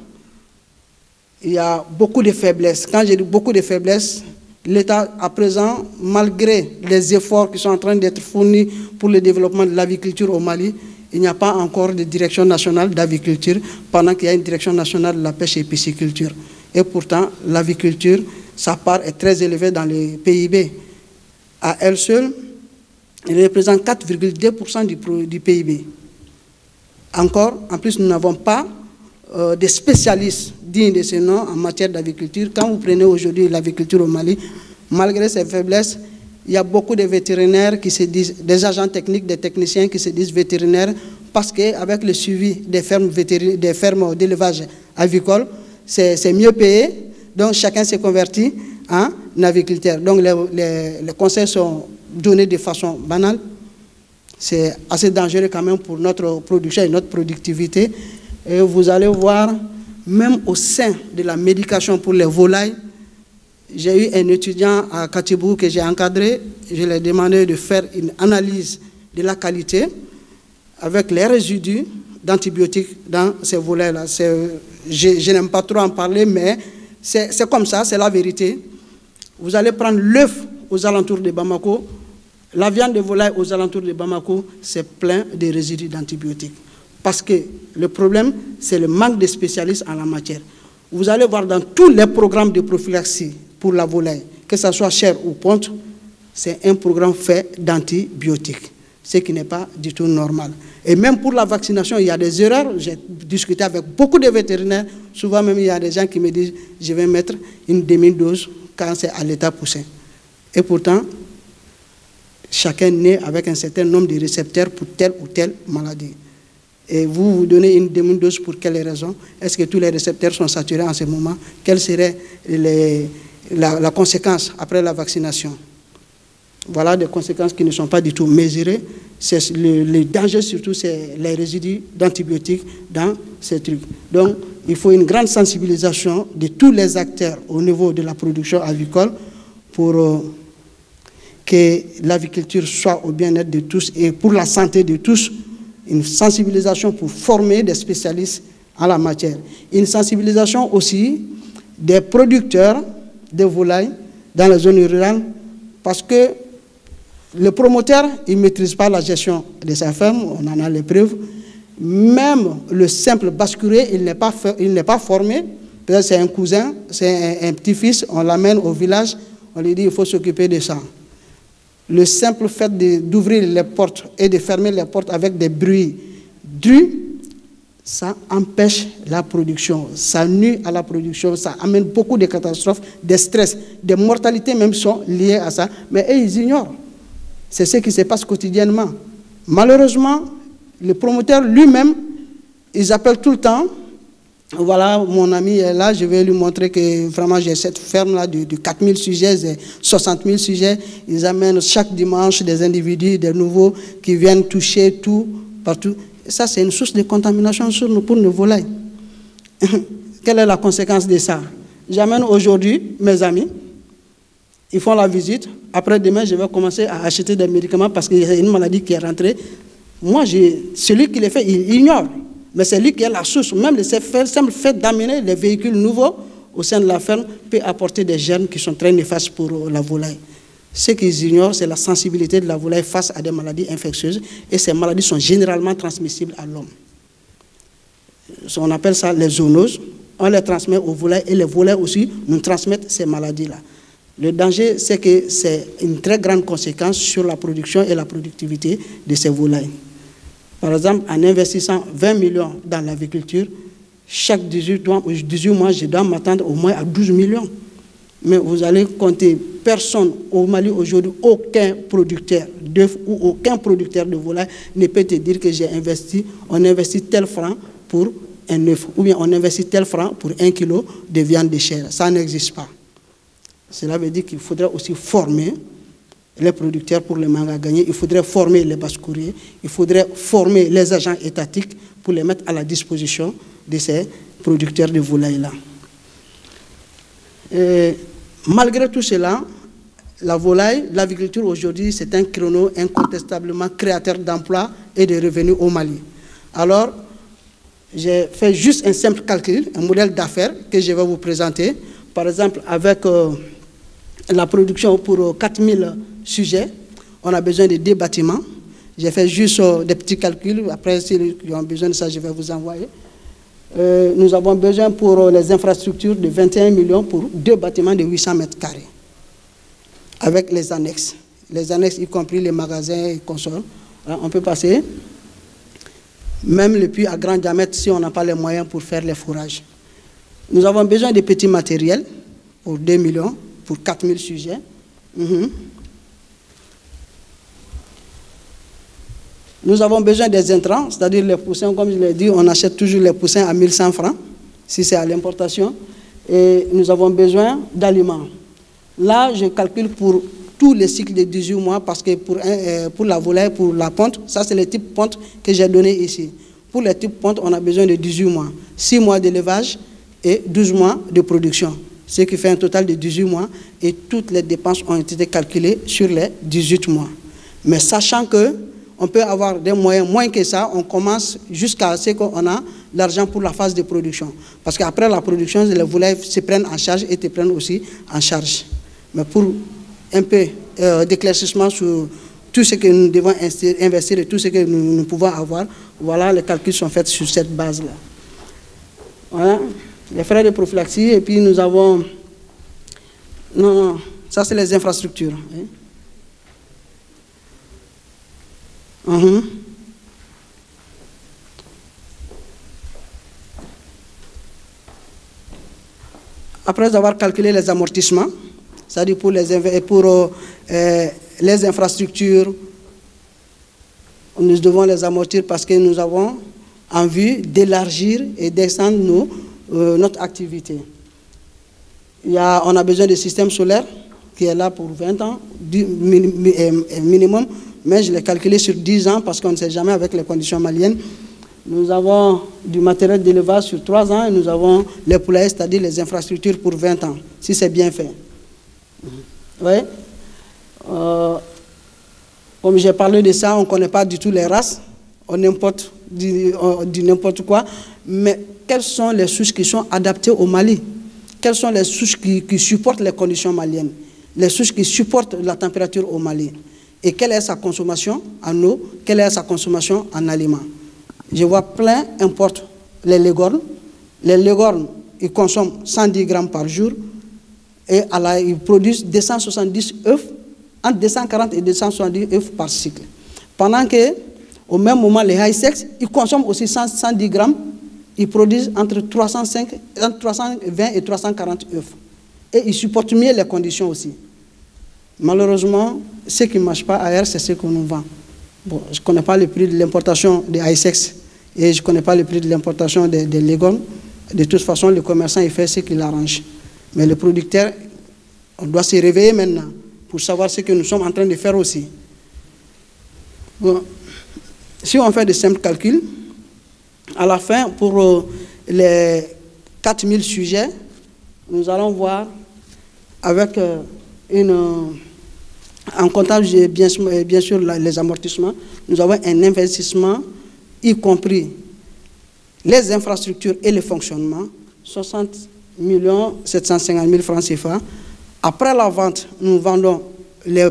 Il y a beaucoup de faiblesses. Quand je dis beaucoup de faiblesses, l'État, à présent, malgré les efforts qui sont en train d'être fournis pour le développement de l'aviculture au Mali, il n'y a pas encore de direction nationale d'aviculture, pendant qu'il y a une direction nationale de la pêche et pisciculture. Et pourtant, l'aviculture, sa part est très élevée dans les PIB. À elle seule, elle représente 4,2% du PIB. Encore, en plus, nous n'avons pas des spécialistes dignes de ce nom en matière d'aviculture. Quand vous prenez aujourd'hui l'aviculture au Mali, malgré ses faiblesses, il y a beaucoup de vétérinaires qui se disent, des agents techniques, des techniciens qui se disent vétérinaires, parce qu'avec le suivi des fermes d'élevage avicole, c'est mieux payé, donc chacun s'est converti en aviculteur. Donc les conseils sont donnés de façon banale. C'est assez dangereux quand même pour notre production et notre productivité. Et vous allez voir, même au sein de la médication pour les volailles, j'ai eu un étudiant à Katibou que j'ai encadré. Je lui ai demandé de faire une analyse de la qualité avec les résidus d'antibiotiques dans ces volailles-là. Je n'aime pas trop en parler, mais c'est comme ça, c'est la vérité. Vous allez prendre l'œuf aux alentours de Bamako, la viande de volaille aux alentours de Bamako, c'est plein de résidus d'antibiotiques. Parce que le problème, c'est le manque de spécialistes en la matière. Vous allez voir dans tous les programmes de prophylaxie, pour la volaille, que ce soit chair ou ponte, c'est un programme fait d'antibiotiques, ce qui n'est pas du tout normal. Et même pour la vaccination, il y a des erreurs. J'ai discuté avec beaucoup de vétérinaires. Souvent même, il y a des gens qui me disent « je vais mettre une demi-dose quand c'est à l'état poussé ». Et pourtant, chacun naît avec un certain nombre de récepteurs pour telle ou telle maladie. Et vous donnez une demi-dose pour quelle raison? Est-ce que tous les récepteurs sont saturés en ce moment? Quelle serait la conséquence après la vaccination? Voilà des conséquences qui ne sont pas du tout mesurées. Le danger surtout, c'est les résidus d'antibiotiques dans ces trucs. Donc, il faut une grande sensibilisation de tous les acteurs au niveau de la production avicole pour que l'aviculture soit au bien-être de tous et pour la santé de tous. Une sensibilisation pour former des spécialistes en la matière. Une sensibilisation aussi des producteurs de volailles dans les zones rurales parce que le promoteur, il ne maîtrise pas la gestion de sa ferme, on en a les preuves. Même le simple bascurier, il n'est pas formé. Peut-être c'est un cousin, c'est un petit-fils, on l'amène au village, on lui dit il faut s'occuper de ça. Le simple fait d'ouvrir les portes et de fermer les portes avec des bruits drus, ça empêche la production, ça nuit à la production, ça amène beaucoup de catastrophes, de stress, des mortalités même sont liées à ça, mais eux, ils ignorent. C'est ce qui se passe quotidiennement. Malheureusement, le promoteur lui-même, ils appellent tout le temps. Voilà, mon ami est là, je vais lui montrer que vraiment j'ai cette ferme-là de 4000 sujets, 60 000 sujets. Ils amènent chaque dimanche des individus, des nouveaux qui viennent toucher tout, partout. Et ça, c'est une source de contamination pour nos volailles. Quelle est la conséquence de ça? J'amène aujourd'hui mes amis, ils font la visite. Après demain, je vais commencer à acheter des médicaments parce qu'il y a une maladie qui est rentrée. Moi, celui qui les fait, il ignore. Mais c'est lui qui est la source. Même le simple fait d'amener les véhicules nouveaux au sein de la ferme peut apporter des germes qui sont très néfastes pour la volaille. Ce qu'ils ignorent, c'est la sensibilité de la volaille face à des maladies infectieuses. Et ces maladies sont généralement transmissibles à l'homme. On appelle ça les zoonoses. On les transmet aux volailles et les volailles aussi nous transmettent ces maladies-là. Le danger, c'est que c'est une très grande conséquence sur la production et la productivité de ces volailles. Par exemple, en investissant 20 millions dans l'agriculture, chaque 18 mois, je dois m'attendre au moins à 12 millions. Mais vous allez compter, personne au Mali aujourd'hui, aucun producteur d'œufs ou aucun producteur de volaille ne peut te dire que on investit tel franc pour un œuf, ou bien on investit tel franc pour 1 kilo de viande de chair. Ça n'existe pas. Cela veut dire qu'il faudrait aussi former les producteurs pour les mangas gagnés, il faudrait former les basse-courriers, il faudrait former les agents étatiques pour les mettre à la disposition de ces producteurs de volailles-là. Malgré tout cela, la volaille, l'agriculture aujourd'hui, c'est un créneau incontestablement créateur d'emplois et de revenus au Mali. Alors, j'ai fait juste un simple calcul, un modèle d'affaires que je vais vous présenter. Par exemple, avec la production pour 4000 sujets, on a besoin de 2 bâtiments. J'ai fait juste des petits calculs. Après, s'ils ont besoin de ça, je vais vous envoyer. Nous avons besoin pour les infrastructures de 21 millions pour 2 bâtiments de 800 mètres carrés. Avec les annexes. Les annexes, y compris les magasins et consoles. On peut passer. Même le puits à grand diamètre si on n'a pas les moyens pour faire les fourrages. Nous avons besoin de petits matériels pour 2 millions, pour 4000 sujets. Nous avons besoin des intrants, c'est-à-dire les poussins, comme je l'ai dit, on achète toujours les poussins à 1100 francs, si c'est à l'importation. Et nous avons besoin d'aliments. Là, je calcule pour tous les cycles de 18 mois, parce que pour la volaille, pour la ponte, ça c'est le type ponte que j'ai donné ici. Pour les types ponte, on a besoin de 18 mois. 6 mois d'élevage et 12 mois de production. Ce qui fait un total de 18 mois. Et toutes les dépenses ont été calculées sur les 18 mois. Mais sachant que on peut avoir des moyens moins que ça, on commence jusqu'à ce qu'on a l'argent pour la phase de production. Parce qu'après la production, les volailles se prennent en charge et te prennent aussi en charge. Mais pour un peu d'éclaircissement sur tout ce que nous devons investir et tout ce que nous pouvons avoir, voilà, les calculs sont faits sur cette base-là. Voilà, les frais de prophylaxie, et puis nous avons Non, non, ça c'est les infrastructures. Après avoir calculé les amortissements, c'est-à-dire pour les infrastructures, nous devons les amortir parce que nous avons en vue d'élargir et d'extendre notre activité. On a besoin de système solaire qui est là pour 20 ans minimum, mais je l'ai calculé sur 10 ans parce qu'on ne sait jamais avec les conditions maliennes. Nous avons du matériel d'élevage sur 3 ans et nous avons les poulaillers, c'est-à-dire les infrastructures pour 20 ans, si c'est bien fait. Oui. Comme j'ai parlé de ça, on ne connaît pas du tout les races, on importe du n'importe quoi, mais quelles sont les souches qui sont adaptées au Mali? Quelles sont les souches qui supportent les conditions maliennes? Les souches qui supportent la température au Mali? Et quelle est sa consommation en eau? Quelle est sa consommation en aliments? Je vois plein importent les légornes. Les légornes, ils consomment 110 grammes par jour et ils produisent 270 œufs, entre 240 et 270 œufs par cycle. Pendant que, au même moment, les high sex, ils consomment aussi 110 grammes, ils produisent entre 320 et 340 œufs. Et ils supportent mieux les conditions aussi. Malheureusement, ce qui ne marche pas ailleurs, c'est ce qu'on nous vend. Bon, je ne connais pas le prix de l'importation des high sex et je ne connais pas le prix de l'importation des légornes. De toute façon, le commerçant, il fait ce qu'il arrange. Mais le producteur, on doit se réveiller maintenant pour savoir ce que nous sommes en train de faire aussi. Bon, si on fait de simples calculs, à la fin, pour les 4000 sujets, nous allons voir avec en comptant bien sûr les amortissements, nous avons un investissement, y compris les infrastructures et le fonctionnement, 60 750 000 francs CFA. Après la vente, nous vendons les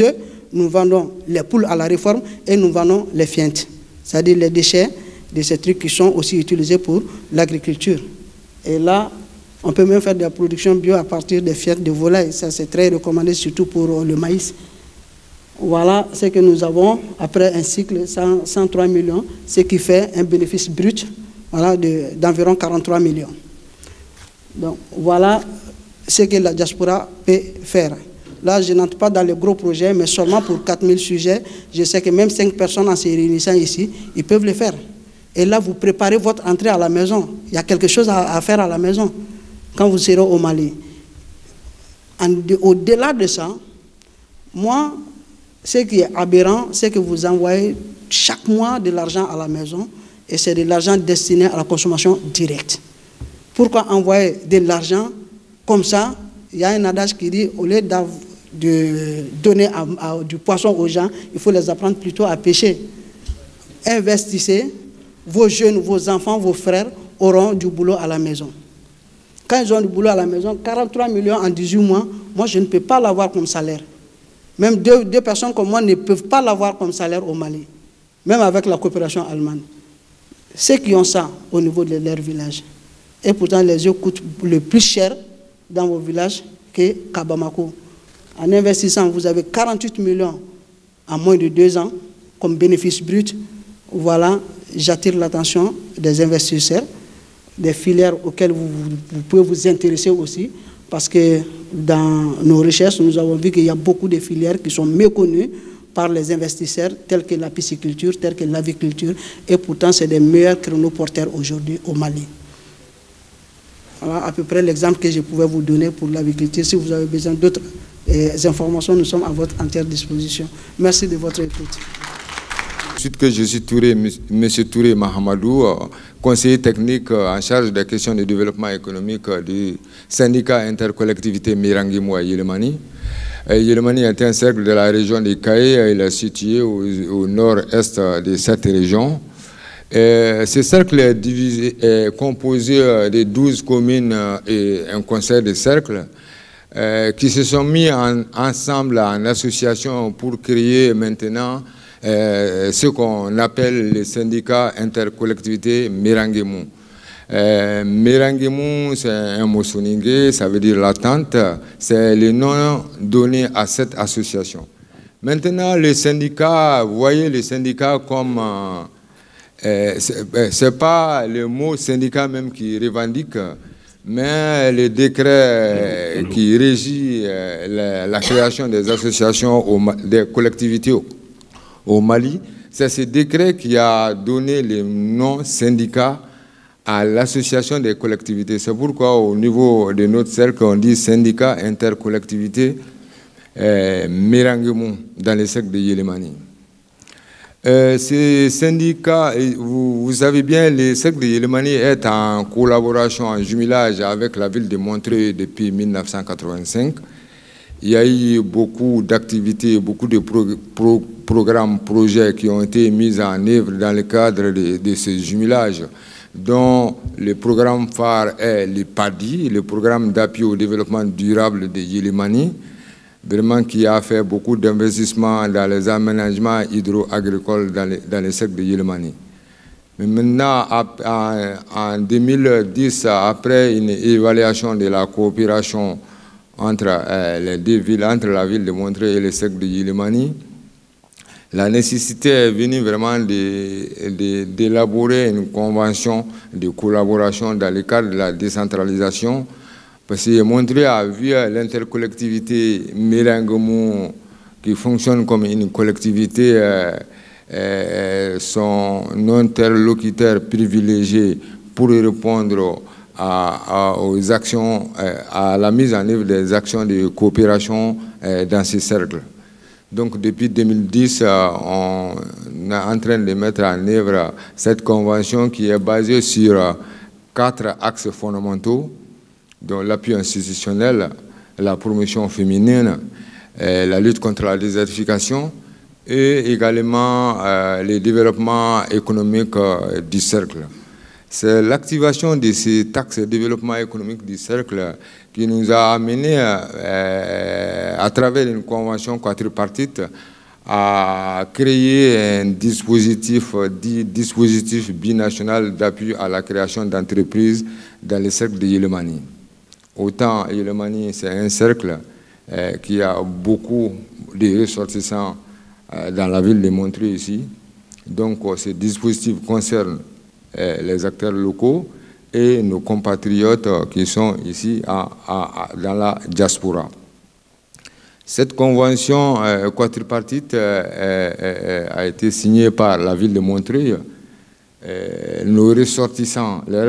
œufs, nous vendons les poules à la réforme et nous vendons les fientes, c'est-à-dire les déchets de ces trucs qui sont aussi utilisés pour l'agriculture. Et là, on peut même faire de la production bio à partir des fientes de volaille. Ça, c'est très recommandé, surtout pour le maïs. Voilà ce que nous avons après un cycle 103 millions, ce qui fait un bénéfice brut d'environ 43 millions. Donc, voilà ce que la diaspora peut faire. Là, je n'entre pas dans les gros projets, mais seulement pour 4000 sujets. Je sais que même 5 personnes en se réunissant ici, ils peuvent le faire. Et là, vous préparez votre entrée à la maison. Il y a quelque chose à faire à la maison quand vous serez au Mali. Au-delà de ça, moi, ce qui est aberrant, c'est que vous envoyez chaque mois de l'argent à la maison et c'est de l'argent destiné à la consommation directe. Pourquoi envoyer de l'argent comme ça? Il y a un adage qui dit, au lieu de donner du poisson aux gens, il faut les apprendre plutôt à pêcher. Investissez, vos jeunes, vos enfants, vos frères auront du boulot à la maison. Quand ils ont du boulot à la maison, 43 millions en 18 mois, moi je ne peux pas l'avoir comme salaire. Même deux personnes comme moi ne peuvent pas l'avoir comme salaire au Mali, même avec la coopération allemande. Ceux qui ont ça au niveau de leur village. Et pourtant, les œufs coûtent le plus cher dans vos villages que qu'à Bamako. En investissant, vous avez 48 millions en moins de 2 ans comme bénéfice brut. Voilà, j'attire l'attention des investisseurs, des filières auxquelles vous pouvez vous intéresser aussi, parce que dans nos recherches, nous avons vu qu'il y a beaucoup de filières qui sont méconnues par les investisseurs, telles que la pisciculture, telles que l'aviculture, et pourtant c'est des meilleurs chronoporteurs aujourd'hui au Mali. Voilà à peu près l'exemple que je pouvais vous donner pour l'aviculture. Si vous avez besoin d'autres informations, nous sommes à votre entière disposition. Merci de votre écoute. Ensuite que je suis Touré, M. Touré Mahamadou, conseiller technique en charge des questions de développement économique du syndicat intercollectivité Mirangimou à Yélemani. Yélemani est un cercle de la région des Caï, il est situé au nord-est de cette région. Ce cercle est composé de 12 communes et un conseil de cercle qui se sont mis ensemble en association pour créer maintenant ce qu'on appelle le syndicat intercollectivité Mirangimou. Mirangimou, c'est un mot soningué, ça veut dire l'attente. C'est le nom donné à cette association. Maintenant, les syndicats, vous voyez les syndicats comme... c'est pas le mot syndicat même qui revendique, mais le décret qui régit la création des associations, des collectivités au Mali, c'est ce décret qui a donné le nom syndicat à l'association des collectivités. C'est pourquoi au niveau de notre cercle, on dit syndicat intercollectivité Mirangimou dans le cercle de Yélémani. Ces syndicats, vous savez bien, le cercle de Yélémani est en collaboration, en jumelage avec la ville de Montreuil depuis 1985. Il y a eu beaucoup d'activités, beaucoup de programmes, projets qui ont été mis en œuvre dans le cadre de ce jumelage, dont le programme phare est le PADI, le programme d'appui au développement durable de Yélémani, vraiment qui a fait beaucoup d'investissements dans les aménagements hydro-agricoles dans les secteurs de Yélémani. Mais maintenant, en 2010, après une évaluation de la coopération entre les deux villes, entre la ville de Montreuil et le secteur de Yélémani, la nécessité est venue vraiment d'élaborer une convention de collaboration dans le cadre de la décentralisation, parce que Montreuil a vu l'intercollectivité Mirangimou qui fonctionne comme une collectivité, son interlocuteur privilégié pour répondre aux actions, à la mise en œuvre des actions de coopération dans ces cercles. Donc depuis 2010, on est en train de mettre en œuvre cette convention qui est basée sur 4 axes fondamentaux, dont l'appui institutionnel, la promotion féminine, la lutte contre la désertification et également le développement économique du cercle. C'est l'activation de ces axes de développement économique du cercle qui nous a amené à travers une convention quadripartite à créer un dispositif binational d'appui à la création d'entreprises dans le cercle de Yélémani. Autant Yélémani, c'est un cercle qui a beaucoup de ressortissants dans la ville de Montreuil ici. Donc ce dispositif concerne les acteurs locaux et nos compatriotes qui sont ici dans la diaspora. Cette convention quadripartite a été signée par la ville de Montreuil. Nos ressortissants, les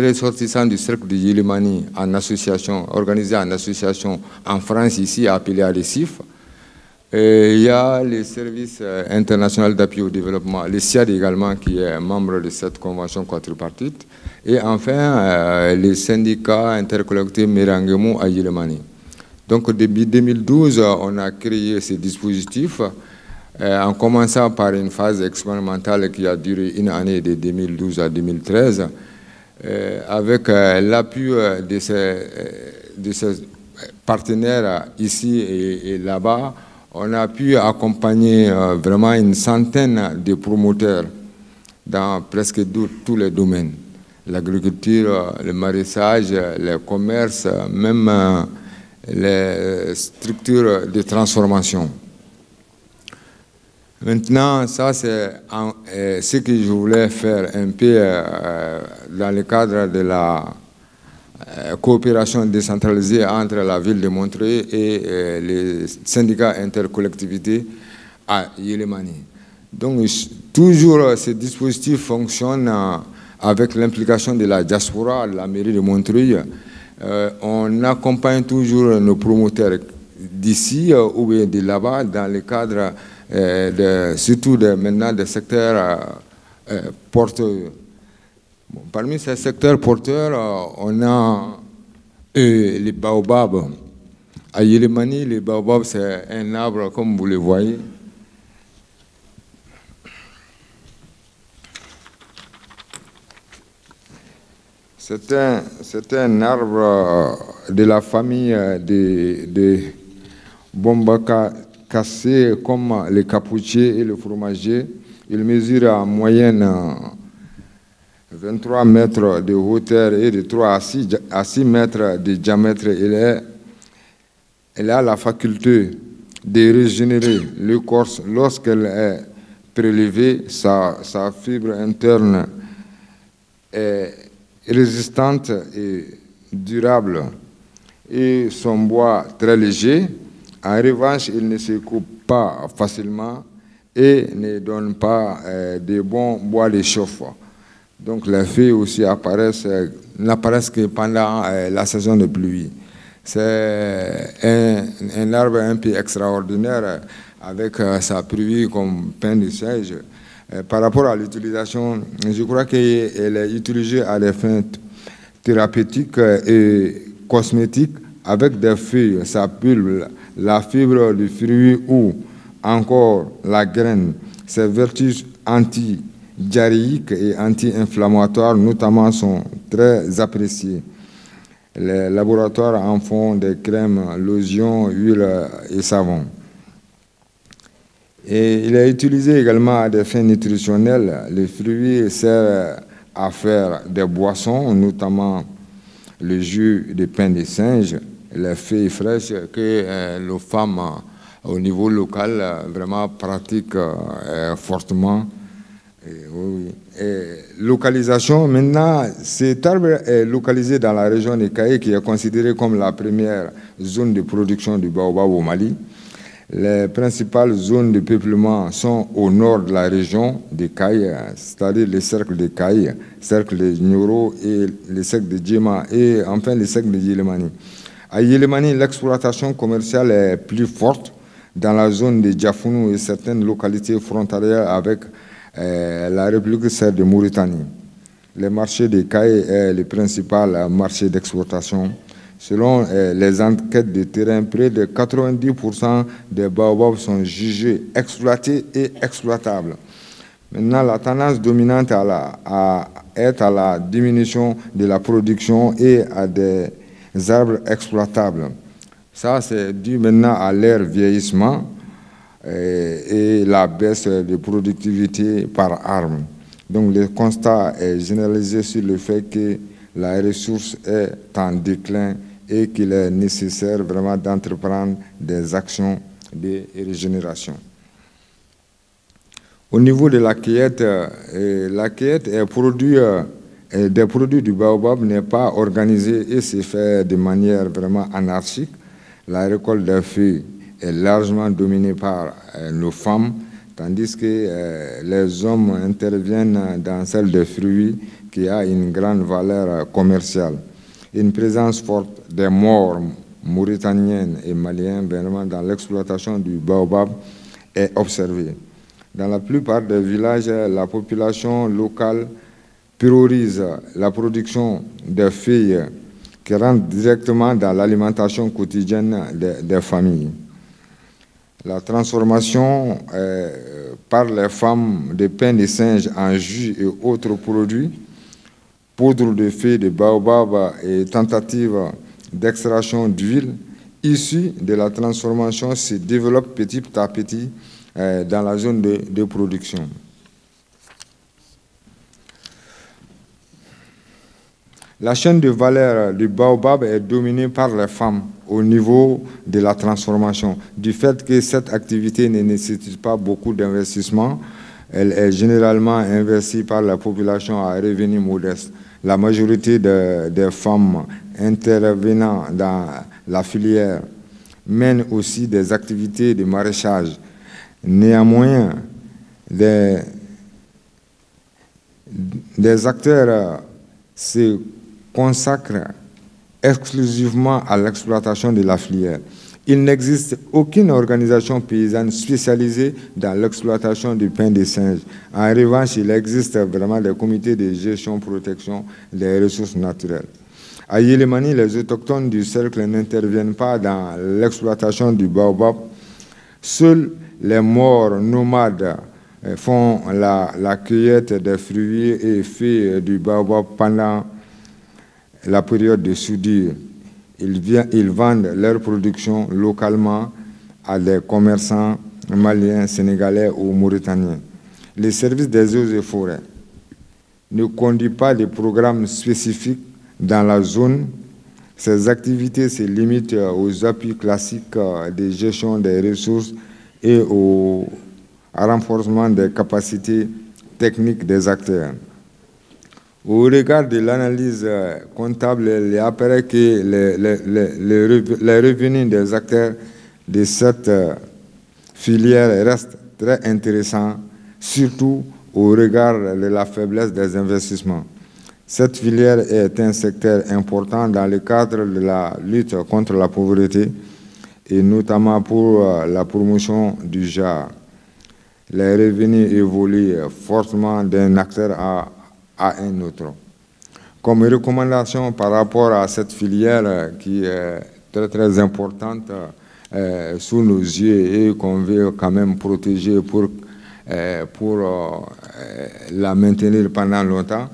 ressortissants du cercle de Yélémani en association, organisés en association en France ici, appelé ADECIF. Il y a le service international d'appui au développement, le SIAD également, qui est membre de cette convention quadripartite. Et enfin, les syndicats intercollectifs Mirangimou à Yélémani. Donc depuis 2012, on a créé ces dispositifs en commençant par une phase expérimentale qui a duré une année de 2012 à 2013, avec l'appui de ces partenaires ici et là-bas. On a pu accompagner vraiment une centaine de promoteurs dans presque tous les domaines. L'agriculture, le maraîchage, le commerce, même les structures de transformation. Maintenant, ça c'est ce que je voulais faire un peu dans le cadre de la coopération décentralisée entre la ville de Montreuil et les syndicats intercollectivités à Yélémani. Donc toujours ce dispositif fonctionne avec l'implication de la diaspora, de la mairie de Montreuil. On accompagne toujours nos promoteurs d'ici ou bien de là-bas dans le cadre surtout maintenant des secteurs porteurs. Bon, parmi ces secteurs porteurs, on a les baobabs. À Yélémani, les baobabs, c'est un arbre, comme vous le voyez. C'est un arbre de la famille de Bombacacées, comme les capuchiers et le fromager. Il mesure en moyenne 23 mètres de hauteur et de 3 à 6 mètres de diamètre. Elle a la faculté de régénérer l'écorce lorsqu'elle est prélevée. Sa fibre interne est résistante et durable et son bois très léger. En revanche, il ne se coupe pas facilement et ne donne pas de bons bois de chauffe. Donc les feuilles aussi n'apparaissent que pendant la saison de pluie. C'est un arbre un peu extraordinaire avec sa pluie comme pin de singe. Par rapport à l'utilisation, je crois qu'elle est utilisée à des fins thérapeutiques et cosmétiques avec des feuilles, sa pulpe, la fibre du fruit ou encore la graine. Ses vertus anti-diarrhéiques et anti-inflammatoires notamment sont très appréciées. Les laboratoires en font des crèmes, lotions, huiles et savons. Et il est utilisé également à des fins nutritionnelles. Les fruits servent à faire des boissons, notamment le jus de pain de singe, les feuilles fraîches que les femmes au niveau local vraiment pratiquent fortement. Localisation, maintenant, cet arbre est localisé dans la région de Kaye, qui est considérée comme la première zone de production du baobab au Mali. Les principales zones de peuplement sont au nord de la région de Kaye, c'est-à-dire les cercles de Kaye, cercle de Nyoro et les cercles de Djema et enfin les cercles de Yélémani. À Yélémani, l'exploitation commerciale est plus forte dans la zone de Djafounou et certaines localités frontalières avec la République serbe de Mauritanie. Le marché de Kaye est le principal marché d'exportation. Selon les enquêtes de terrain, près de 90% des baobabs sont jugés exploités et exploitables. Maintenant, la tendance dominante est à la diminution de la production et à des arbres exploitables. Ça, c'est dû maintenant à leur vieillissement et la baisse de productivité par arme. Donc le constat est généralisé sur le fait que la ressource est en déclin et qu'il est nécessaire vraiment d'entreprendre des actions de régénération. Au niveau de la cueillette est des produits du baobab n'est pas organisée et se fait de manière vraiment anarchique. La récolte des feuilles est largement dominée par nos femmes, tandis que les hommes interviennent dans celle des fruits qui a une grande valeur commerciale. Une présence forte des Maures mauritaniennes et maliens vraiment dans l'exploitation du baobab est observée. Dans la plupart des villages, la population locale priorise la production des feuilles qui rentrent directement dans l'alimentation quotidienne des familles. La transformation par les femmes de pain de singe en jus et autres produits, poudre de feuilles de baobab et tentatives d'extraction d'huile issues de la transformation se développent petit à petit dans la zone de production. La chaîne de valeur du baobab est dominée par les femmes au niveau de la transformation. Du fait que cette activité ne nécessite pas beaucoup d'investissement, elle est généralement investie par la population à revenus modestes. La majorité des femmes intervenant dans la filière mènent aussi des activités de maraîchage. Néanmoins, des acteurs se consacrent exclusivement à l'exploitation de la filière. Il n'existe aucune organisation paysanne spécialisée dans l'exploitation du pain de singe. En revanche, il existe vraiment des comités de gestion-protection des ressources naturelles. À Yélémani, les autochtones du cercle n'interviennent pas dans l'exploitation du baobab. Seuls les Maures nomades font la cueillette des fruits et feuilles du baobab pendant la période de soudure. Ils vendent leur production localement à des commerçants maliens, sénégalais ou mauritaniens. Les services des eaux et forêts ne conduit pas de programmes spécifiques dans la zone. Ces activités se limitent aux appuis classiques de gestion des ressources et au renforcement des capacités techniques des acteurs. Au regard de l'analyse comptable, il apparaît que les revenus des acteurs de cette filière restent très intéressants, surtout au regard de la faiblesse des investissements. Cette filière est un secteur important dans le cadre de la lutte contre la pauvreté et notamment pour la promotion du genre. Les revenus évoluent fortement d'un acteur à un autre. Comme recommandation par rapport à cette filière qui est très très importante sous nos yeux et qu'on veut quand même protéger pour la maintenir pendant longtemps.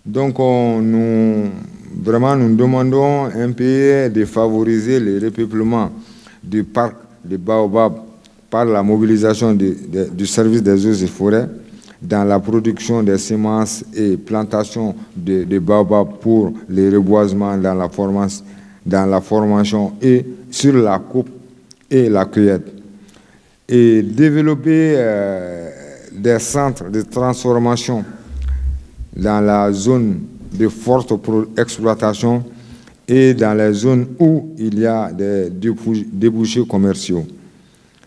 Donc nous demandons un peu de favoriser le repeuplement du parc de Baobab par la mobilisation du service des eaux et forêts dans la production des semences et plantation de Baobab pour les reboisements dans la formation et sur la coupe et la cueillette. Et développer des centres de transformation dans la zone de forte exploitation et dans les zones où il y a des débouchés commerciaux.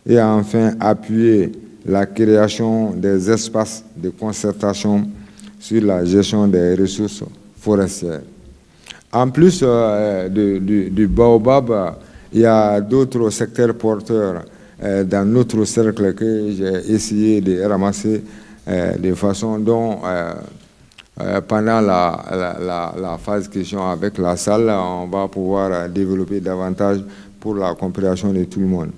Et enfin, appuyer la création des espaces de concertation sur la gestion des ressources forestières. En plus du Baobab, il y a d'autres secteurs porteurs dans notre cercle que j'ai essayé de ramasser de façon dont pendant la phase question avec la salle, on va pouvoir développer davantage pour la compréhension de tout le monde.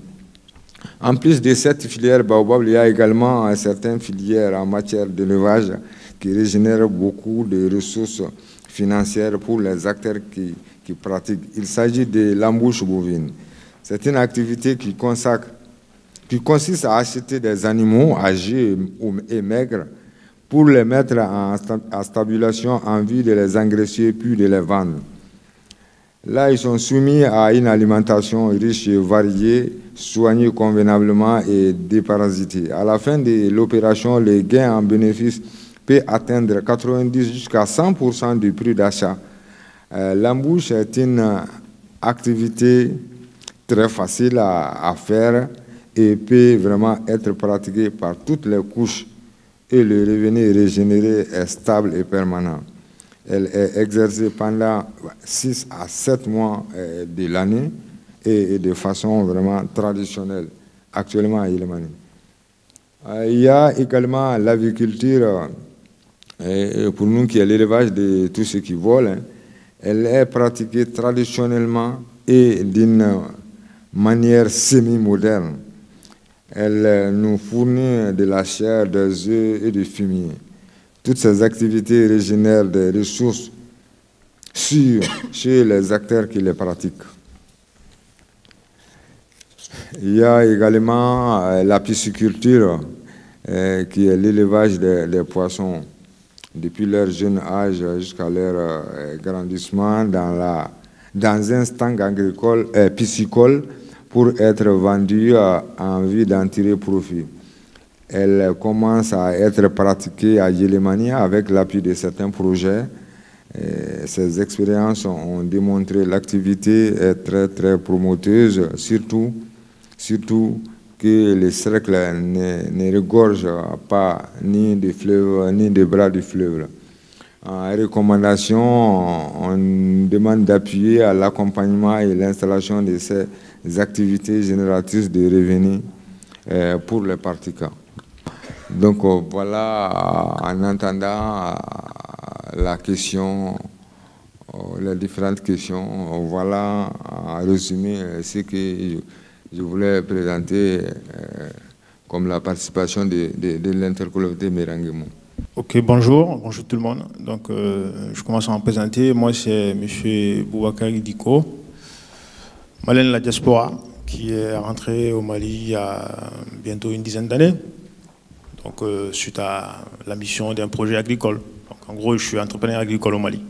En plus de cette filière Baobab, il y a également certaines filières en matière d'élevage qui régénèrent beaucoup de ressources financières pour les acteurs qui pratiquent. Il s'agit de l'embouche bovine. C'est une activité qui consiste à acheter des animaux âgés et maigres pour les mettre en stabulation en vue de les engraisser puis de les vendre. Là, ils sont soumis à une alimentation riche et variée, soignée convenablement et déparasitée. À la fin de l'opération, le gain en bénéfice peut atteindre 90 jusqu'à 100% du prix d'achat. L'embouche est une activité très facile à faire et peut vraiment être pratiquée par toutes les couches et le revenu régénéré est stable et permanent. Elle est exercée pendant 6 à 7 mois de l'année et de façon vraiment traditionnelle, actuellement à Ilimani. Il y a également l'aviculture, pour nous qui est l'élevage de tout ce qui vole. Elle est pratiquée traditionnellement et d'une manière semi-moderne. Elle nous fournit de la chair, des œufs et du fumier. Toutes ces activités régénèrent des ressources sûres chez les acteurs qui les pratiquent. Il y a également la pisciculture, qui est l'élevage des poissons depuis leur jeune âge jusqu'à leur grandissement dans un stand agricole, piscicole, pour être vendue en vue d'en tirer profit. Elle commence à être pratiquée à Yélémani avec l'appui de certains projets. Ces expériences ont démontré l'activité est très très promoteuse, surtout que les cercles ne regorgent pas ni des fleuves ni des bras du fleuve. En recommandation, on demande d'appuyer à l'accompagnement et l'installation de ces activités génératrices de revenus pour les pratiquants. Donc voilà, en entendant la question, les différentes questions, voilà en résumé ce que je voulais présenter comme la participation de l'intercollectivité Mirangimo. Ok, bonjour tout le monde. Donc, je commence à me présenter. Moi, c'est M. Boubacar Diko, malien de la diaspora, qui est rentré au Mali il y a bientôt une dizaine d'années, donc suite à la mission d'un projet agricole. Donc, En gros, je suis entrepreneur agricole au Mali.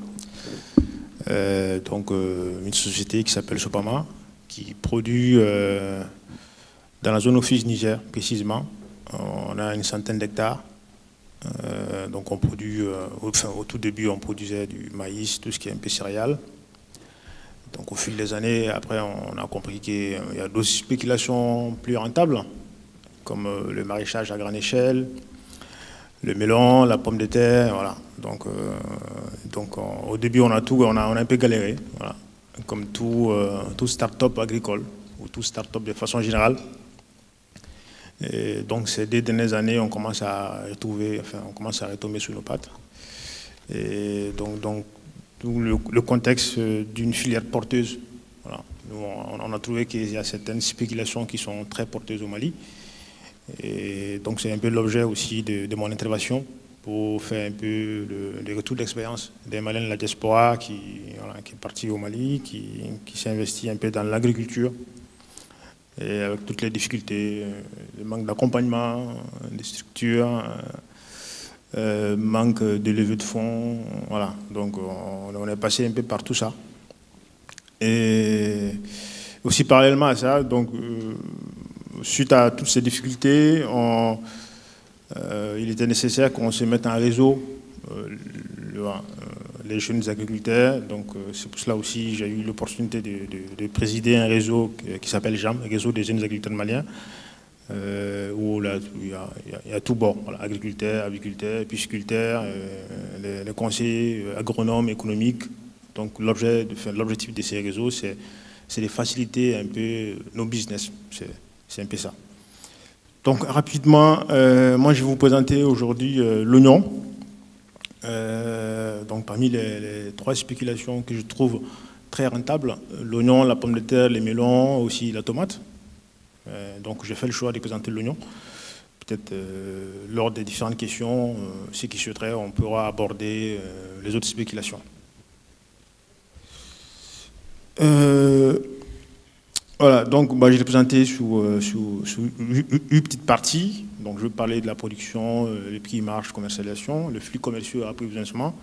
Une société qui s'appelle Sopama, qui produit dans la zone office Niger, précisément. On a une centaine d'hectares. Donc on produit, au tout début, on produisait du maïs, tout ce qui est un peu céréales. Donc au fil des années, après, on a compris qu'il y a d'autres spéculations plus rentables, comme le maraîchage à grande échelle, le melon, la pomme de terre, voilà. Donc au début, on a un peu galéré, voilà. Comme tout start-up agricole, ou tout start-up de façon générale. Et donc ces 2 dernières années, on commence à retomber sur nos pattes. Et donc le contexte d'une filière porteuse. Voilà. Nous, on a trouvé qu'il y a certaines spéculations qui sont très porteuses au Mali. Et donc c'est un peu l'objet aussi de mon intervention pour faire un peu le retour d'expérience des Maliens de la diaspora qui est parti au Mali, qui s'est investi un peu dans l'agriculture. Et avec toutes les difficultés, le manque d'accompagnement, des structures, manque de levée de fonds, voilà. Donc on est passé un peu par tout ça. Et aussi parallèlement à ça, donc suite à toutes ces difficultés, il était nécessaire qu'on se mette en réseau, les jeunes agriculteurs. Donc c'est pour cela aussi j'ai eu l'opportunité de présider un réseau qui s'appelle JAM, réseau des jeunes agriculteurs maliens, où là, il y a tout bord, voilà, agriculteurs, apiculteurs, pisciculteurs, les conseillers agronomes, économiques. Donc l'objectif de ces réseaux, c'est de faciliter un peu nos business. C'est un peu ça. Donc rapidement, moi je vais vous présenter aujourd'hui l'oignon. Donc parmi les 3 spéculations que je trouve très rentables, l'oignon, la pomme de terre, les melons, aussi la tomate. Donc j'ai fait le choix de présenter l'oignon. Peut-être lors des différentes questions, ceux qui souhaiteraient, on pourra aborder les autres spéculations. Voilà, donc je l'ai présenté sous une petite partie. Donc je vais parler de la production, les prix, marges, commercialisation, le flux commerciaux et approvisionnement,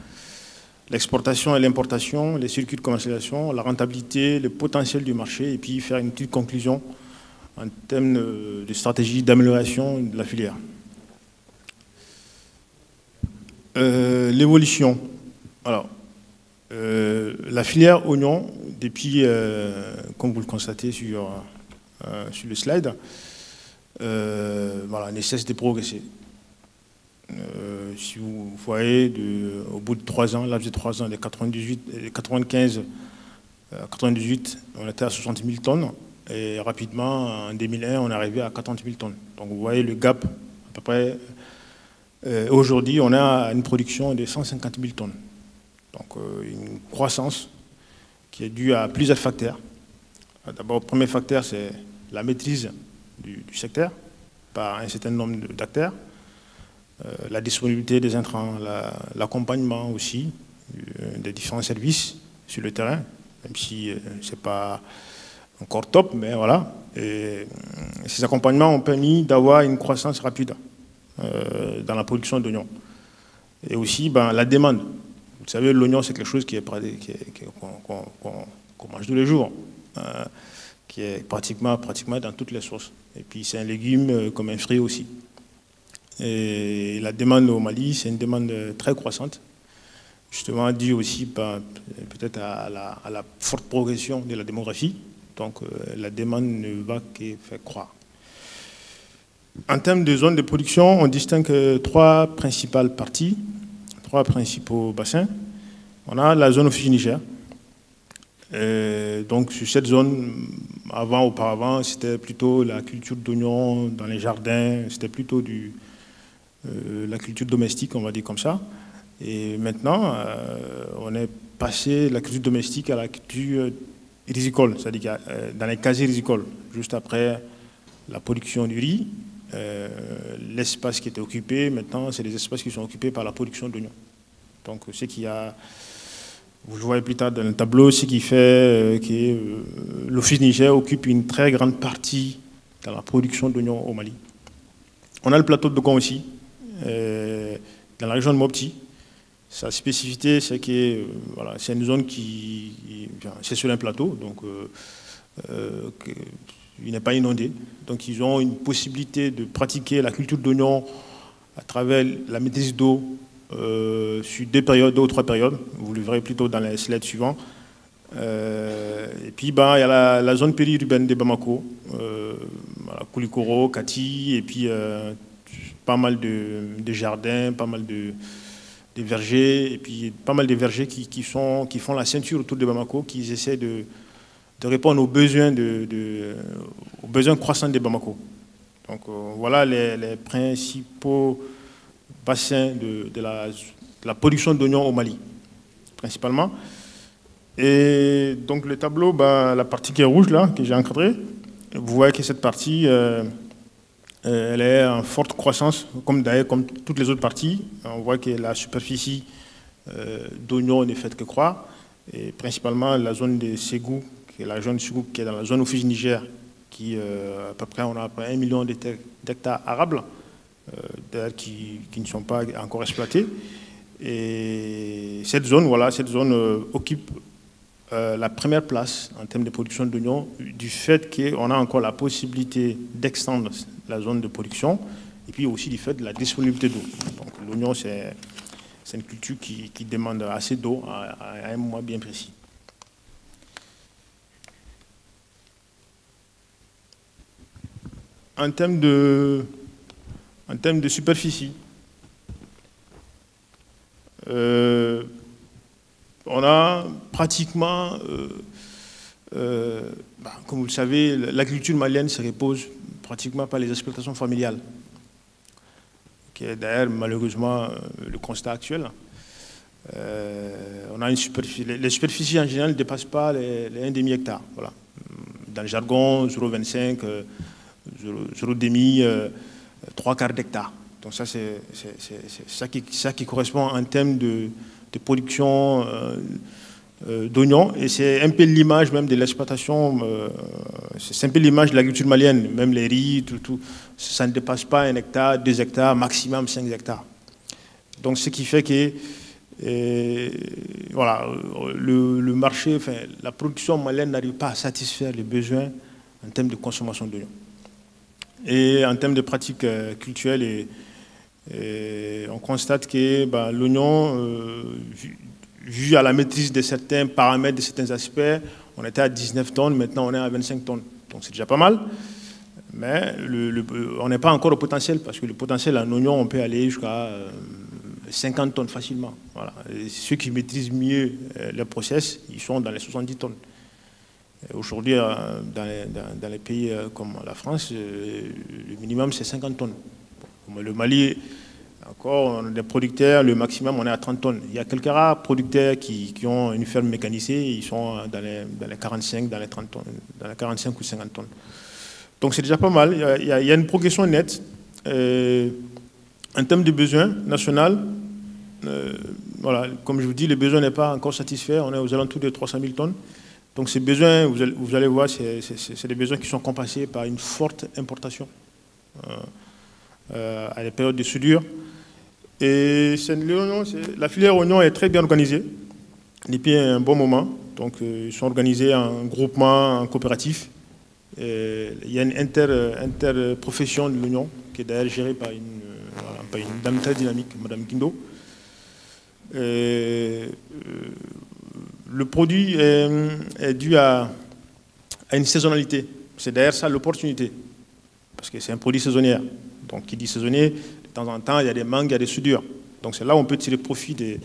l'exportation et l'importation, les circuits de commercialisation, la rentabilité, le potentiel du marché, et puis faire une petite conclusion en termes de stratégie d'amélioration de la filière. L'évolution. Alors, la filière oignon, depuis, comme vous le constatez sur le slide, voilà, ne cesse de progresser. Si vous voyez, au bout de 3 ans, laps de 3 ans, de 95 à 98, on était à 60 000 tonnes. Et rapidement, en 2001, on est arrivé à 40 000 tonnes. Donc vous voyez le gap, à peu près. Aujourd'hui, on a une production de 150 000 tonnes. Donc une croissance qui est due à plusieurs facteurs. D'abord, le premier facteur, c'est la maîtrise du secteur par un certain nombre d'acteurs, la disponibilité des intrants, l'accompagnement aussi des différents services sur le terrain, même si ce n'est pas encore top, mais voilà. Et ces accompagnements ont permis d'avoir une croissance rapide dans la production d'oignons. Et aussi la demande. Vous savez, l'oignon, c'est quelque chose qu'on mange tous les jours, qui est pratiquement dans toutes les sources. Et puis c'est un légume comme un fruit aussi. Et la demande au Mali, c'est une demande très croissante, justement due aussi peut-être à la forte progression de la démographie. Donc la demande ne va que faire croître. En termes de zones de production, on distingue 3 principales parties, 3 principaux bassins. On a la zone office Niger. Donc sur cette zone, auparavant, c'était plutôt la culture d'oignons dans les jardins, c'était plutôt la culture domestique, on va dire comme ça. Et maintenant, on est passé de la culture domestique à la culture risicole, c'est-à-dire dans les casiers rizicoles, juste après la production du riz. L'espace qui était occupé, maintenant, c'est les espaces qui sont occupés par la production d'oignons. Donc, ce qu'il y a, vous le voyez plus tard dans le tableau, ce qui fait que l'Office Niger occupe une très grande partie dans la production d'oignons au Mali. On a le plateau de Dogon aussi, dans la région de Mopti, Sa spécificité, c'est que voilà, c'est une zone c'est sur un plateau, donc il n'est pas inondé. Donc ils ont une possibilité de pratiquer la culture d'oignon à travers la maîtrise d'eau sur 2 ou 3 périodes. Vous le verrez plutôt dans les slides suivants. Et puis il y a la zone périurbaine de Bamako, Koulikoro, Kati, et puis pas mal de jardins, pas mal de vergers, et puis pas mal de vergers qui font la ceinture autour de Bamako, qui essaient de répondre aux besoins, aux besoins croissants de Bamako. Donc voilà les principaux bassins de la production d'oignons au Mali, principalement. Et donc le tableau, la partie qui est rouge là, que j'ai encadrée, vous voyez que cette partie, elle est en forte croissance, comme d'ailleurs comme toutes les autres parties. On voit que la superficie d'oignons ne fait que croître, et principalement la zone de Ségou, qui est la zone de Ségou, qui est dans la zone Oufige Niger, qui à peu près, on a à peu près 1 million d'hectares arables, qui ne sont pas encore exploités. Et cette zone, occupe la première place en termes de production d'oignons, du fait qu'on a encore la possibilité d'extendre la zone de production, et puis aussi du fait de la disponibilité d'eau. Donc l'oignon, c'est une culture qui demande assez d'eau à un moment bien précis. En termes de superficie, on a pratiquement, comme vous le savez, l'agriculture malienne se repose pratiquement par les exploitations familiales, qui est d'ailleurs malheureusement le constat actuel. On a une superficie, les superficies en général ne dépassent pas les 1,5 hectare. Voilà. Dans le jargon, 0,25, 0,5, 3/4 d'hectare. Donc ça, c'est ça qui correspond en termes de production d'oignons, et c'est un peu l'image même de l'exploitation, c'est un peu l'image de l'agriculture malienne, même les riz, tout, ça ne dépasse pas 1 hectare, 2 hectares, maximum 5 hectares. Donc ce qui fait que voilà, le marché, enfin, la production malienne n'arrive pas à satisfaire les besoins en termes de consommation d'oignons. Et en termes de pratiques culturelles, on constate que l'oignon, vu à la maîtrise de certains paramètres, de certains aspects, on était à 19 tonnes, maintenant on est à 25 tonnes. Donc c'est déjà pas mal, mais on n'est pas encore au potentiel, parce que le potentiel en oignon, on peut aller jusqu'à 50 tonnes facilement. Voilà. Et ceux qui maîtrisent mieux le process, ils sont dans les 70 tonnes. Aujourd'hui, dans les pays comme la France, le minimum c'est 50 tonnes. Le Mali, encore, on a des producteurs, le maximum on est à 30 tonnes. Il y a quelques rares producteurs qui ont une ferme mécanisée, ils sont dans les 45, dans les 30 tonnes, dans les 45 ou 50 tonnes. Donc c'est déjà pas mal, il y a une progression nette. En termes de besoins nationaux, voilà, comme je vous dis, le besoin n'est pas encore satisfait, on est aux alentours de 300 000 tonnes. Donc ces besoins, vous allez voir, c'est des besoins qui sont compensés par une forte importation à des périodes de soudure. Et la filière oignon est très bien organisée depuis un bon moment. Donc ils sont organisés en groupement, en coopératif. Il y a une interprofession de l'oignon qui est d'ailleurs gérée par une dame très dynamique, Madame Guindo. Le produit est dû à une saisonnalité. C'est d'ailleurs ça l'opportunité, parce que c'est un produit saisonnier. Donc, qui dit saisonnier, de temps en temps, il y a des mangues, il y a des soudures. Donc, c'est là où on peut tirer profit de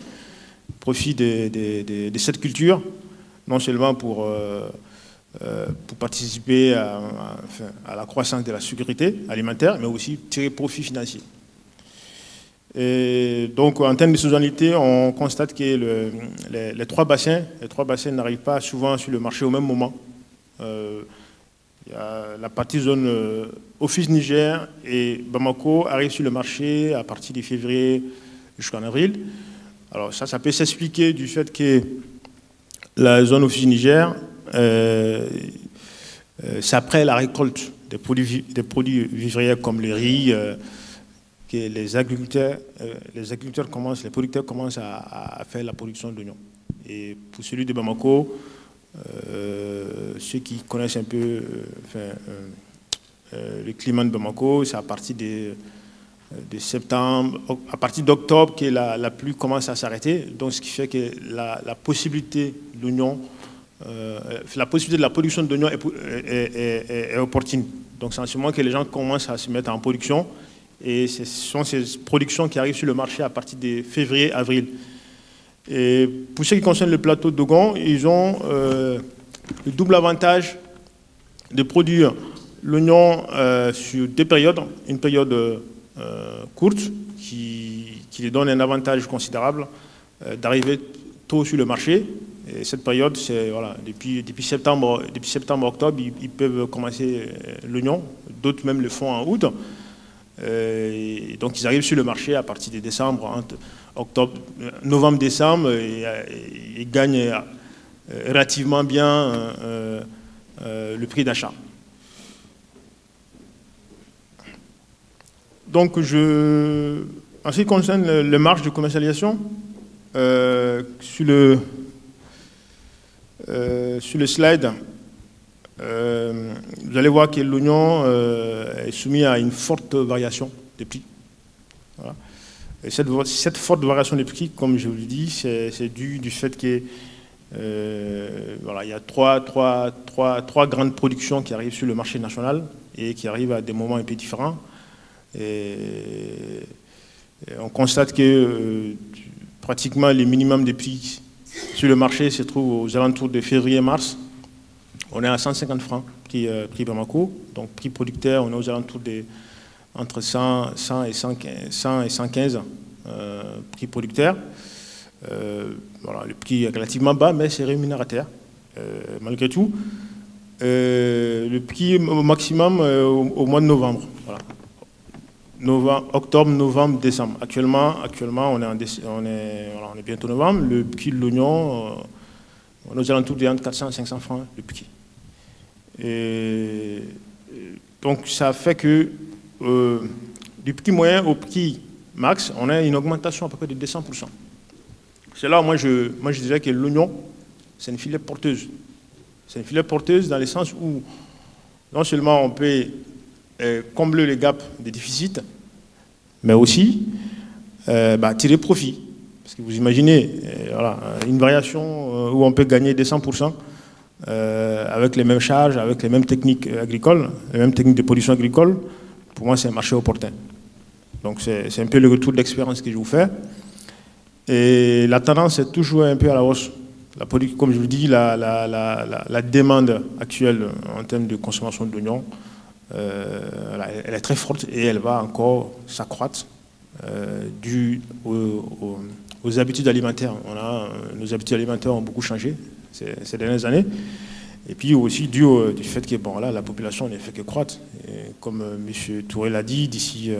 cette culture, non seulement pour participer à la croissance de la sécurité alimentaire, mais aussi tirer profit financier. Et donc, en termes de saisonnalité, on constate que les trois bassins n'arrivent pas souvent sur le marché au même moment. Il y a la partie zone Oufige Niger et Bamako arrivent sur le marché à partir de février jusqu'en avril. Alors ça peut s'expliquer du fait que la zone Oufige Niger, c'est après la récolte des produits vivriers comme le riz, que les agriculteurs commencent, les producteurs commencent à faire la production d'oignons. Et pour celui de Bamako, ceux qui connaissent un peu le climat de Bamako, c'est à partir de septembre, à partir d'octobre que la pluie commence à s'arrêter. Donc, ce qui fait que la possibilité de l'oignon, la possibilité de la production d'oignons est opportune. Donc, c'est en ce moment que les gens commencent à se mettre en production. Et ce sont ces productions qui arrivent sur le marché à partir de février-avril. Et pour ce qui concerne le plateau de Dogon, ils ont le double avantage de produire l'oignon sur deux périodes. Une période courte qui les donne un avantage considérable d'arriver tôt sur le marché. Et cette période, c'est voilà, depuis septembre-octobre, ils peuvent commencer l'oignon. D'autres même le font en août. Et donc ils arrivent sur le marché à partir de décembre, entre novembre-décembre, et gagnent relativement bien le prix d'achat. Donc en ce qui concerne les marges de commercialisation, sur le slide, vous allez voir que l'oignon est soumis à une forte variation des prix. Voilà. Et cette forte variation des prix, comme je vous l'ai dit, c'est dû du fait que voilà, il y a trois grandes productions qui arrivent sur le marché national et qui arrivent à des moments un peu différents. Et on constate que pratiquement les minimums des prix sur le marché se trouvent aux alentours de février-mars. On est à 150 francs, prix Bamako. Donc, prix producteur, on est aux alentours entre 100 et 115 prix producteur. Voilà, le prix est relativement bas, mais c'est rémunérateur, malgré tout. Le prix maximum au mois de novembre. Voilà. Octobre, novembre, décembre. Actuellement on est bientôt novembre. Le prix de l'oignon, on est aux alentours de 400 et 500 francs le prix. Et donc ça fait que du prix moyen au prix max, on a une augmentation à peu près de 200%. C'est là où moi je dirais que l'oignon, c'est une filière porteuse. C'est une filière porteuse dans le sens où non seulement on peut combler les gaps des déficits, mais aussi tirer profit. Parce que vous imaginez voilà, une variation où on peut gagner 200%, avec les mêmes charges, avec les mêmes techniques agricoles, les mêmes techniques de production agricole, pour moi c'est un marché opportun. Donc c'est un peu le retour d'expérience que je vous fais. Et la tendance est toujours un peu à la hausse. Comme je vous dis, la demande actuelle en termes de consommation d'oignons, elle est très forte et elle va encore s'accroître dû aux habitudes alimentaires. Nos habitudes alimentaires ont beaucoup changé ces dernières années. Et puis aussi dû du fait que bon, là, la population ne fait que croître. Et comme M. Touré l'a dit, d'ici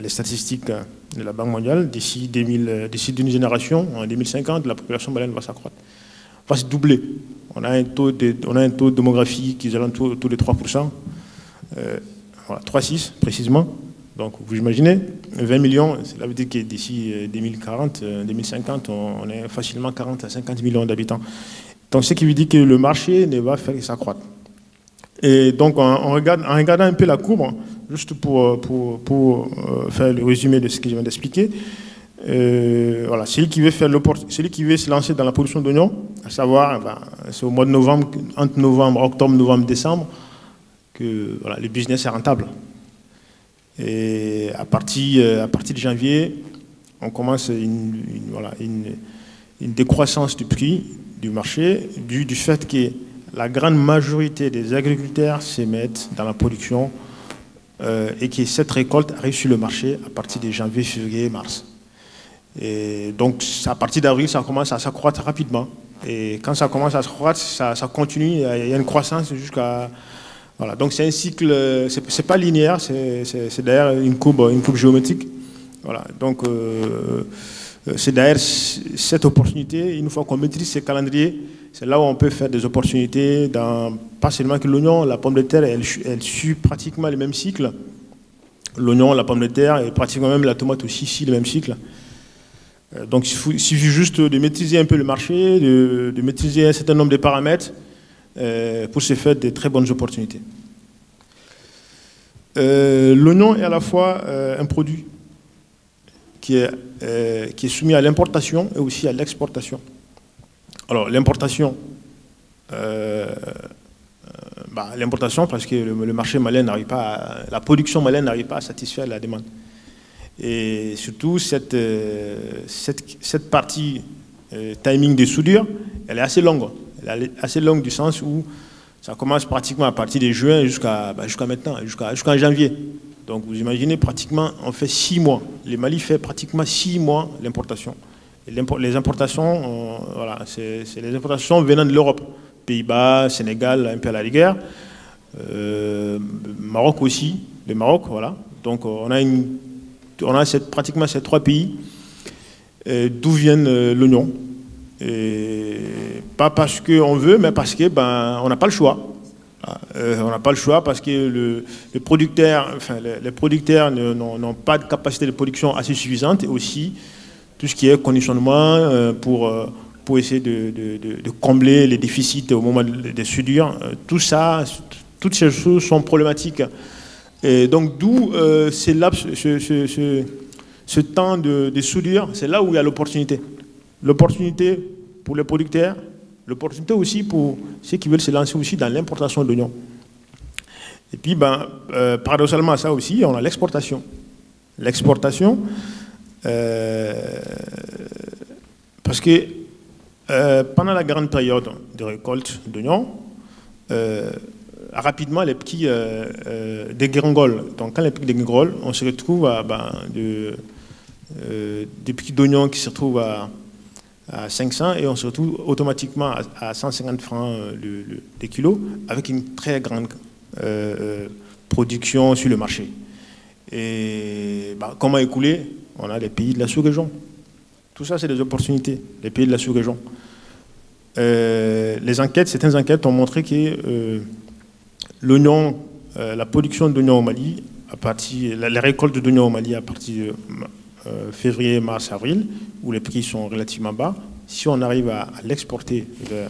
les statistiques de la Banque mondiale, d'ici d'une génération, en 2050, la population malienne va s'accroître, va se doubler. On a un taux démographique qui est autour de 3%, voilà, 3,6 précisément. Donc vous imaginez, 20 millions, cela veut dire que d'ici 2040, 2050, on est facilement 40 à 50 millions d'habitants. Donc, ce qui veut dire que le marché ne va faire que s'accroître. Et donc, en regardant un peu la courbe, juste pour faire le résumé de ce que je viens d'expliquer, voilà, celui qui veut se lancer dans la production d'oignons, à savoir, c'est au mois de novembre, entre novembre, octobre, novembre, décembre, que voilà, le business est rentable. Et à partir de janvier, on commence une décroissance du prix du marché, du fait que la grande majorité des agriculteurs se mettent dans la production et que cette récolte arrive sur le marché à partir de janvier, février, mars. Et donc, à partir d'avril, ça commence à s'accroître rapidement. Et quand ça commence à s'accroître, ça continue, il y a une croissance jusqu'à... Voilà, donc c'est un cycle, c'est pas linéaire, c'est d'ailleurs une courbe géométrique. Voilà, donc... c'est d'ailleurs cette opportunité, une fois qu'on maîtrise ces calendriers, c'est là où on peut faire des opportunités dans, pas seulement que l'oignon, la pomme de terre, elle suit pratiquement le même cycle. l'oignon, la pomme de terre et pratiquement même la tomate aussi, le même cycle. Donc il suffit juste de maîtriser un peu le marché, de maîtriser un certain nombre de paramètres pour se faire de très bonnes opportunités. L'oignon est à la fois un produit qui est soumis à l'importation et aussi à l'exportation. Alors l'importation, l'importation parce que le marché malien n'arrive pas, la production malienne n'arrive pas à satisfaire la demande. Et surtout cette partie timing de soudure, elle est assez longue. Elle est assez longue du sens où ça commence pratiquement à partir de juin jusqu'à maintenant, jusqu'en janvier. Donc vous imaginez pratiquement, on fait 6 mois. Le Mali fait pratiquement 6 mois l'importation. Les importations, voilà, c'est les importations venant de l'Europe. Pays-Bas, Sénégal, un peu à la rigueur. Maroc aussi, le Maroc, voilà. Donc on a pratiquement ces 3 pays d'où viennent l'oignon. Pas parce qu'on veut, mais parce que on n'a pas le choix. On n'a pas le choix parce que les producteurs n'ont pas de capacité de production assez suffisante et aussi tout ce qui est conditionnement pour essayer de combler les déficits au moment des soudures. Tout ça, toutes ces choses sont problématiques. Et donc d'où ce temps de soudure, c'est là où il y a l'opportunité. L'opportunité pour les producteurs, l'opportunité aussi pour ceux qui veulent se lancer aussi dans l'importation d'oignons. Et puis, paradoxalement à ça aussi, on a l'exportation. L'exportation, parce que pendant la grande période de récolte d'oignons, rapidement les prix dégringolent. Donc quand les prix dégringolent, on se retrouve à des prix d'oignons qui se retrouvent à 500 et on se retrouve automatiquement à 150 francs des kilos avec une très grande production sur le marché. Et comment écouler? On a les pays de la sous-région. Tout ça, c'est des opportunités, les pays de la sous-région. Certaines enquêtes ont montré que l'oignon, la production d'oignons au Mali, la récolte d'oignons au Mali à partir de février, mars, avril, où les prix sont relativement bas, si on arrive à l'exporter vers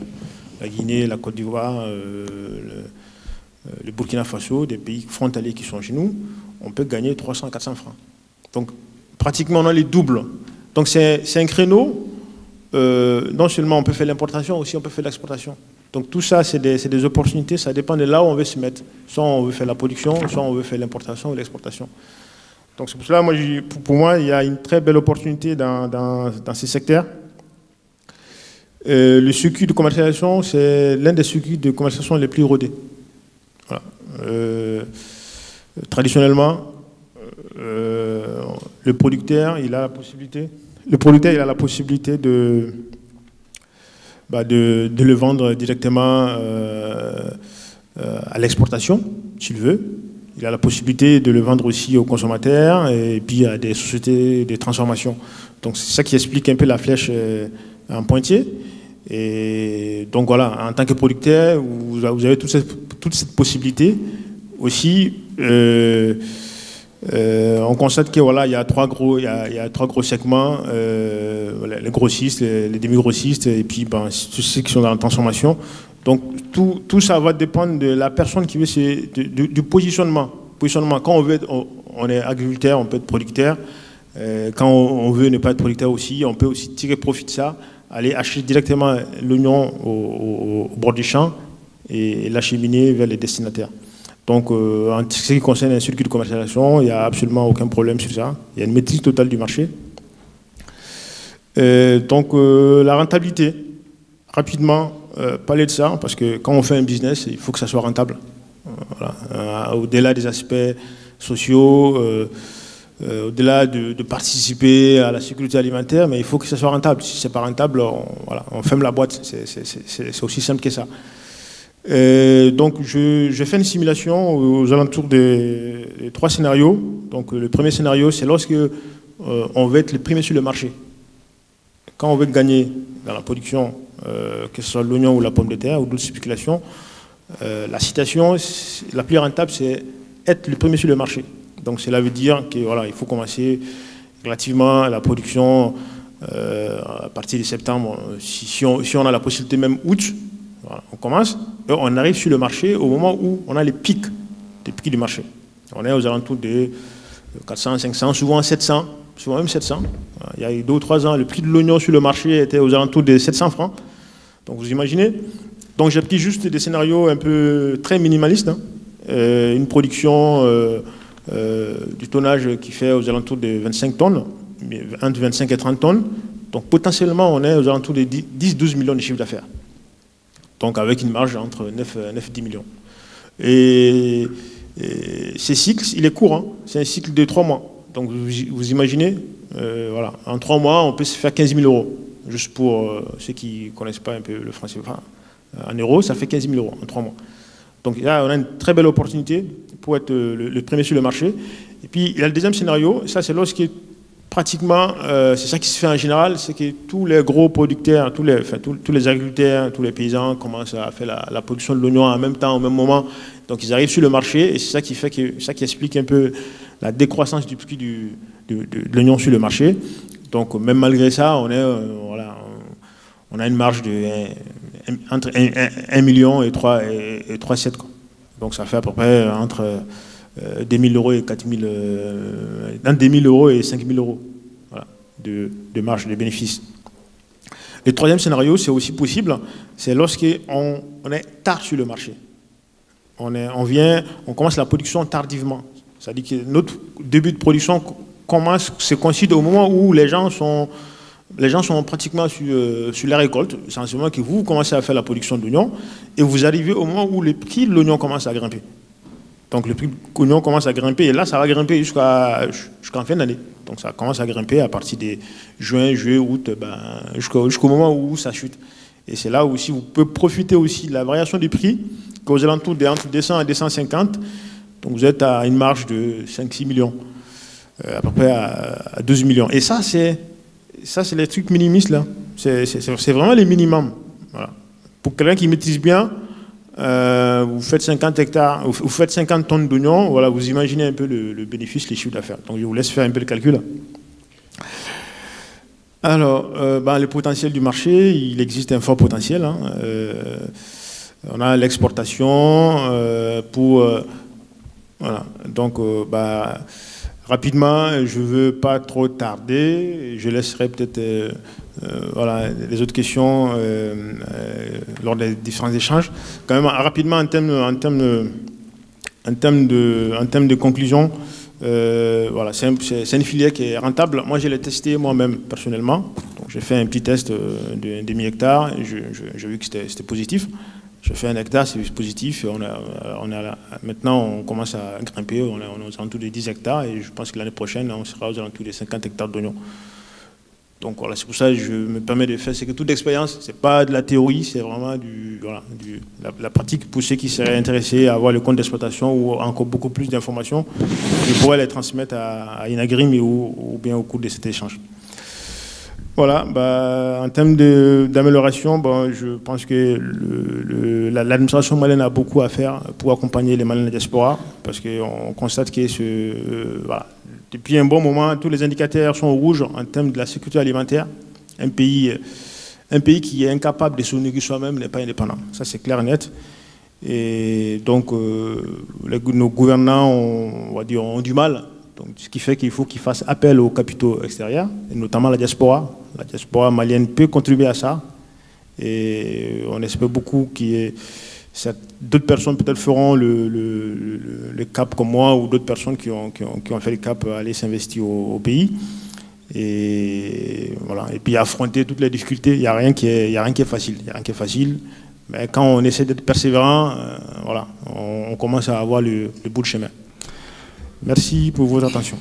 la Guinée, la Côte d'Ivoire, le Burkina Faso, des pays frontaliers qui sont chez nous, on peut gagner 300-400 francs. Donc pratiquement on a les doubles. Donc c'est un créneau, non seulement on peut faire l'importation, aussi on peut faire l'exportation. Donc tout ça c'est des opportunités, ça dépend de là où on veut se mettre. Soit on veut faire la production, soit on veut faire l'importation ou l'exportation. Donc c'est pour cela, pour moi, il y a une très belle opportunité dans ces secteurs. Le circuit de commercialisation, c'est l'un des circuits de commercialisation les plus rodés. Voilà. Traditionnellement, le producteur, il a la possibilité de le vendre directement à l'exportation, s'il veut. Il a la possibilité de le vendre aussi aux consommateurs et puis à des sociétés de transformation. Donc c'est ça qui explique un peu la flèche en pointillé. Et donc voilà, en tant que producteur, vous avez toute cette possibilité. Aussi, on constate que voilà, il y a trois gros segments, les grossistes, les demi-grossistes et puis tous ceux qui sont dans la transformation. Donc tout ça va dépendre de la personne qui veut du positionnement. Quand on est agriculteur, on peut être producteur. Quand on veut ne pas être producteur aussi, on peut aussi tirer profit de ça, aller acheter directement l'oignon au bord du champ et l'acheminer vers les destinataires. Donc en ce qui concerne un circuit de commercialisation, il n'y a absolument aucun problème sur ça. Il y a une maîtrise totale du marché. Donc la rentabilité, rapidement, parler de ça, parce que quand on fait un business, il faut que ça soit rentable. Voilà. Au-delà des aspects sociaux, au-delà de participer à la sécurité alimentaire, mais il faut que ça soit rentable. Si ce n'est pas rentable, on ferme la boîte. C'est aussi simple que ça. Donc je fais une simulation aux alentours des 3 scénarios. Donc le premier scénario, c'est lorsque on veut être le premier sur le marché. Quand on veut gagner dans la production, que ce soit l'oignon ou la pomme de terre ou d'autres spéculations, la citation la plus rentable, c'est être le premier sur le marché. Donc cela veut dire qu'il voilà, faut commencer relativement la production à partir de septembre. Si on a la possibilité même août, voilà, on commence, et on arrive sur le marché au moment où on a les pics du marché. On est aux alentours de 400, 500, souvent 700, souvent même 700. Il y a eu 2 ou 3 ans, le prix de l'oignon sur le marché était aux alentours de 700 francs. Donc vous imaginez. Donc j'ai pris juste des scénarios un peu très minimalistes. Hein. Une production du tonnage qui fait aux alentours de 25 tonnes, entre 25 et 30 tonnes. Donc potentiellement, on est aux alentours de 10-12 millions de chiffre d'affaires. Donc avec une marge entre 9 et 10 millions. Et ces cycles, il est court, hein. C'est un cycle de 3 mois. Donc vous imaginez, voilà, en 3 mois, on peut se faire 15 000 euros. Juste pour ceux qui ne connaissent pas un peu le franc CFA. En euros, ça fait 15 000 euros en 3 mois. Donc là, on a une très belle opportunité pour être le premier sur le marché. Et puis, il y a le deuxième scénario, ça c'est lorsque pratiquement, c'est ça qui se fait en général, c'est que tous les gros producteurs, tous les agriculteurs, tous les paysans commencent à faire la production de l'oignon en même temps, au même moment. Donc ils arrivent sur le marché et c'est ça qui fait ça qui explique un peu la décroissance du prix de l'oignon sur le marché. Donc même malgré ça, on a une marge entre 1 million et 3,7. Donc ça fait à peu près entre 2 000 euros et 4 000, entre 2 000 euros et 5 000 euros, voilà, de marge de bénéfice. Le troisième scénario, c'est aussi possible, c'est lorsqu'on est tard sur le marché. On commence la production tardivement. C'est-à-dire que notre début de production coïncide au moment où les gens sont pratiquement sur la récolte. C'est en ce moment que vous commencez à faire la production d'oignons et vous arrivez au moment où le prix de l'oignon commence à grimper. Donc le prix de l'oignon commence à grimper et là, ça va grimper jusqu'en fin d'année. Donc ça commence à grimper à partir de juin, juillet, août, jusqu'au moment où ça chute. Et c'est là où aussi vous pouvez profiter aussi de la variation du prix, qu'aux alentours entre 200 et 250. Donc vous êtes à une marge de 5-6 millions, à peu près à 12 millions. Et ça, c'est les trucs minimistes là. C'est vraiment les minimums. Voilà. Pour quelqu'un qui maîtrise bien, vous faites 50 hectares, vous faites 50 tonnes d'oignons, voilà, vous imaginez un peu le bénéfice, les chiffres d'affaires. Donc je vous laisse faire un peu le calcul. Alors, le potentiel du marché, il existe un fort potentiel. Hein. On a l'exportation voilà. Donc, rapidement, je ne veux pas trop tarder. Je laisserai peut-être voilà, les autres questions lors des différents échanges. Quand même, rapidement, en termes de conclusion, voilà, c'est une filière qui est rentable. Moi, je l'ai testé moi-même personnellement. J'ai fait un petit test de demi-hectare et j'ai vu que c'était positif. J'ai fait 1 hectare, c'est positif. Maintenant, on commence à grimper. On est aux alentours de 10 hectares et je pense que l'année prochaine, on sera aux alentours de 50 hectares d'oignons. Donc voilà, c'est pour ça que je me permets de faire. C'est que toute expérience, c'est pas de la théorie, c'est vraiment la pratique pour ceux qui seraient intéressés à avoir le compte d'exploitation ou encore beaucoup plus d'informations. Je pourrais les transmettre à Inagrim ou bien au cours de cet échange. Voilà, en termes d'amélioration, je pense que l'administration malienne a beaucoup à faire pour accompagner les Maliens de la diaspora, parce qu'on constate que voilà, depuis un bon moment, tous les indicateurs sont au rouge en termes de la sécurité alimentaire. Un pays qui est incapable de se nourrir soi-même n'est pas indépendant. Ça, c'est clair et net. Et donc, nos gouvernants ont du mal. Donc, ce qui fait qu'il faut qu'ils fassent appel aux capitaux extérieurs, et notamment la diaspora. La diaspora malienne peut contribuer à ça. Et on espère beaucoup d'autres personnes peut-être feront le cap comme moi, ou d'autres personnes qui ont fait le cap à aller s'investir au pays. Et voilà. Et puis affronter toutes les difficultés. Il n'y a rien qui est facile. Il n'y a rien qui est facile. Mais quand on essaie d'être persévérant, voilà, on commence à avoir le bout de chemin. Merci pour votre attention.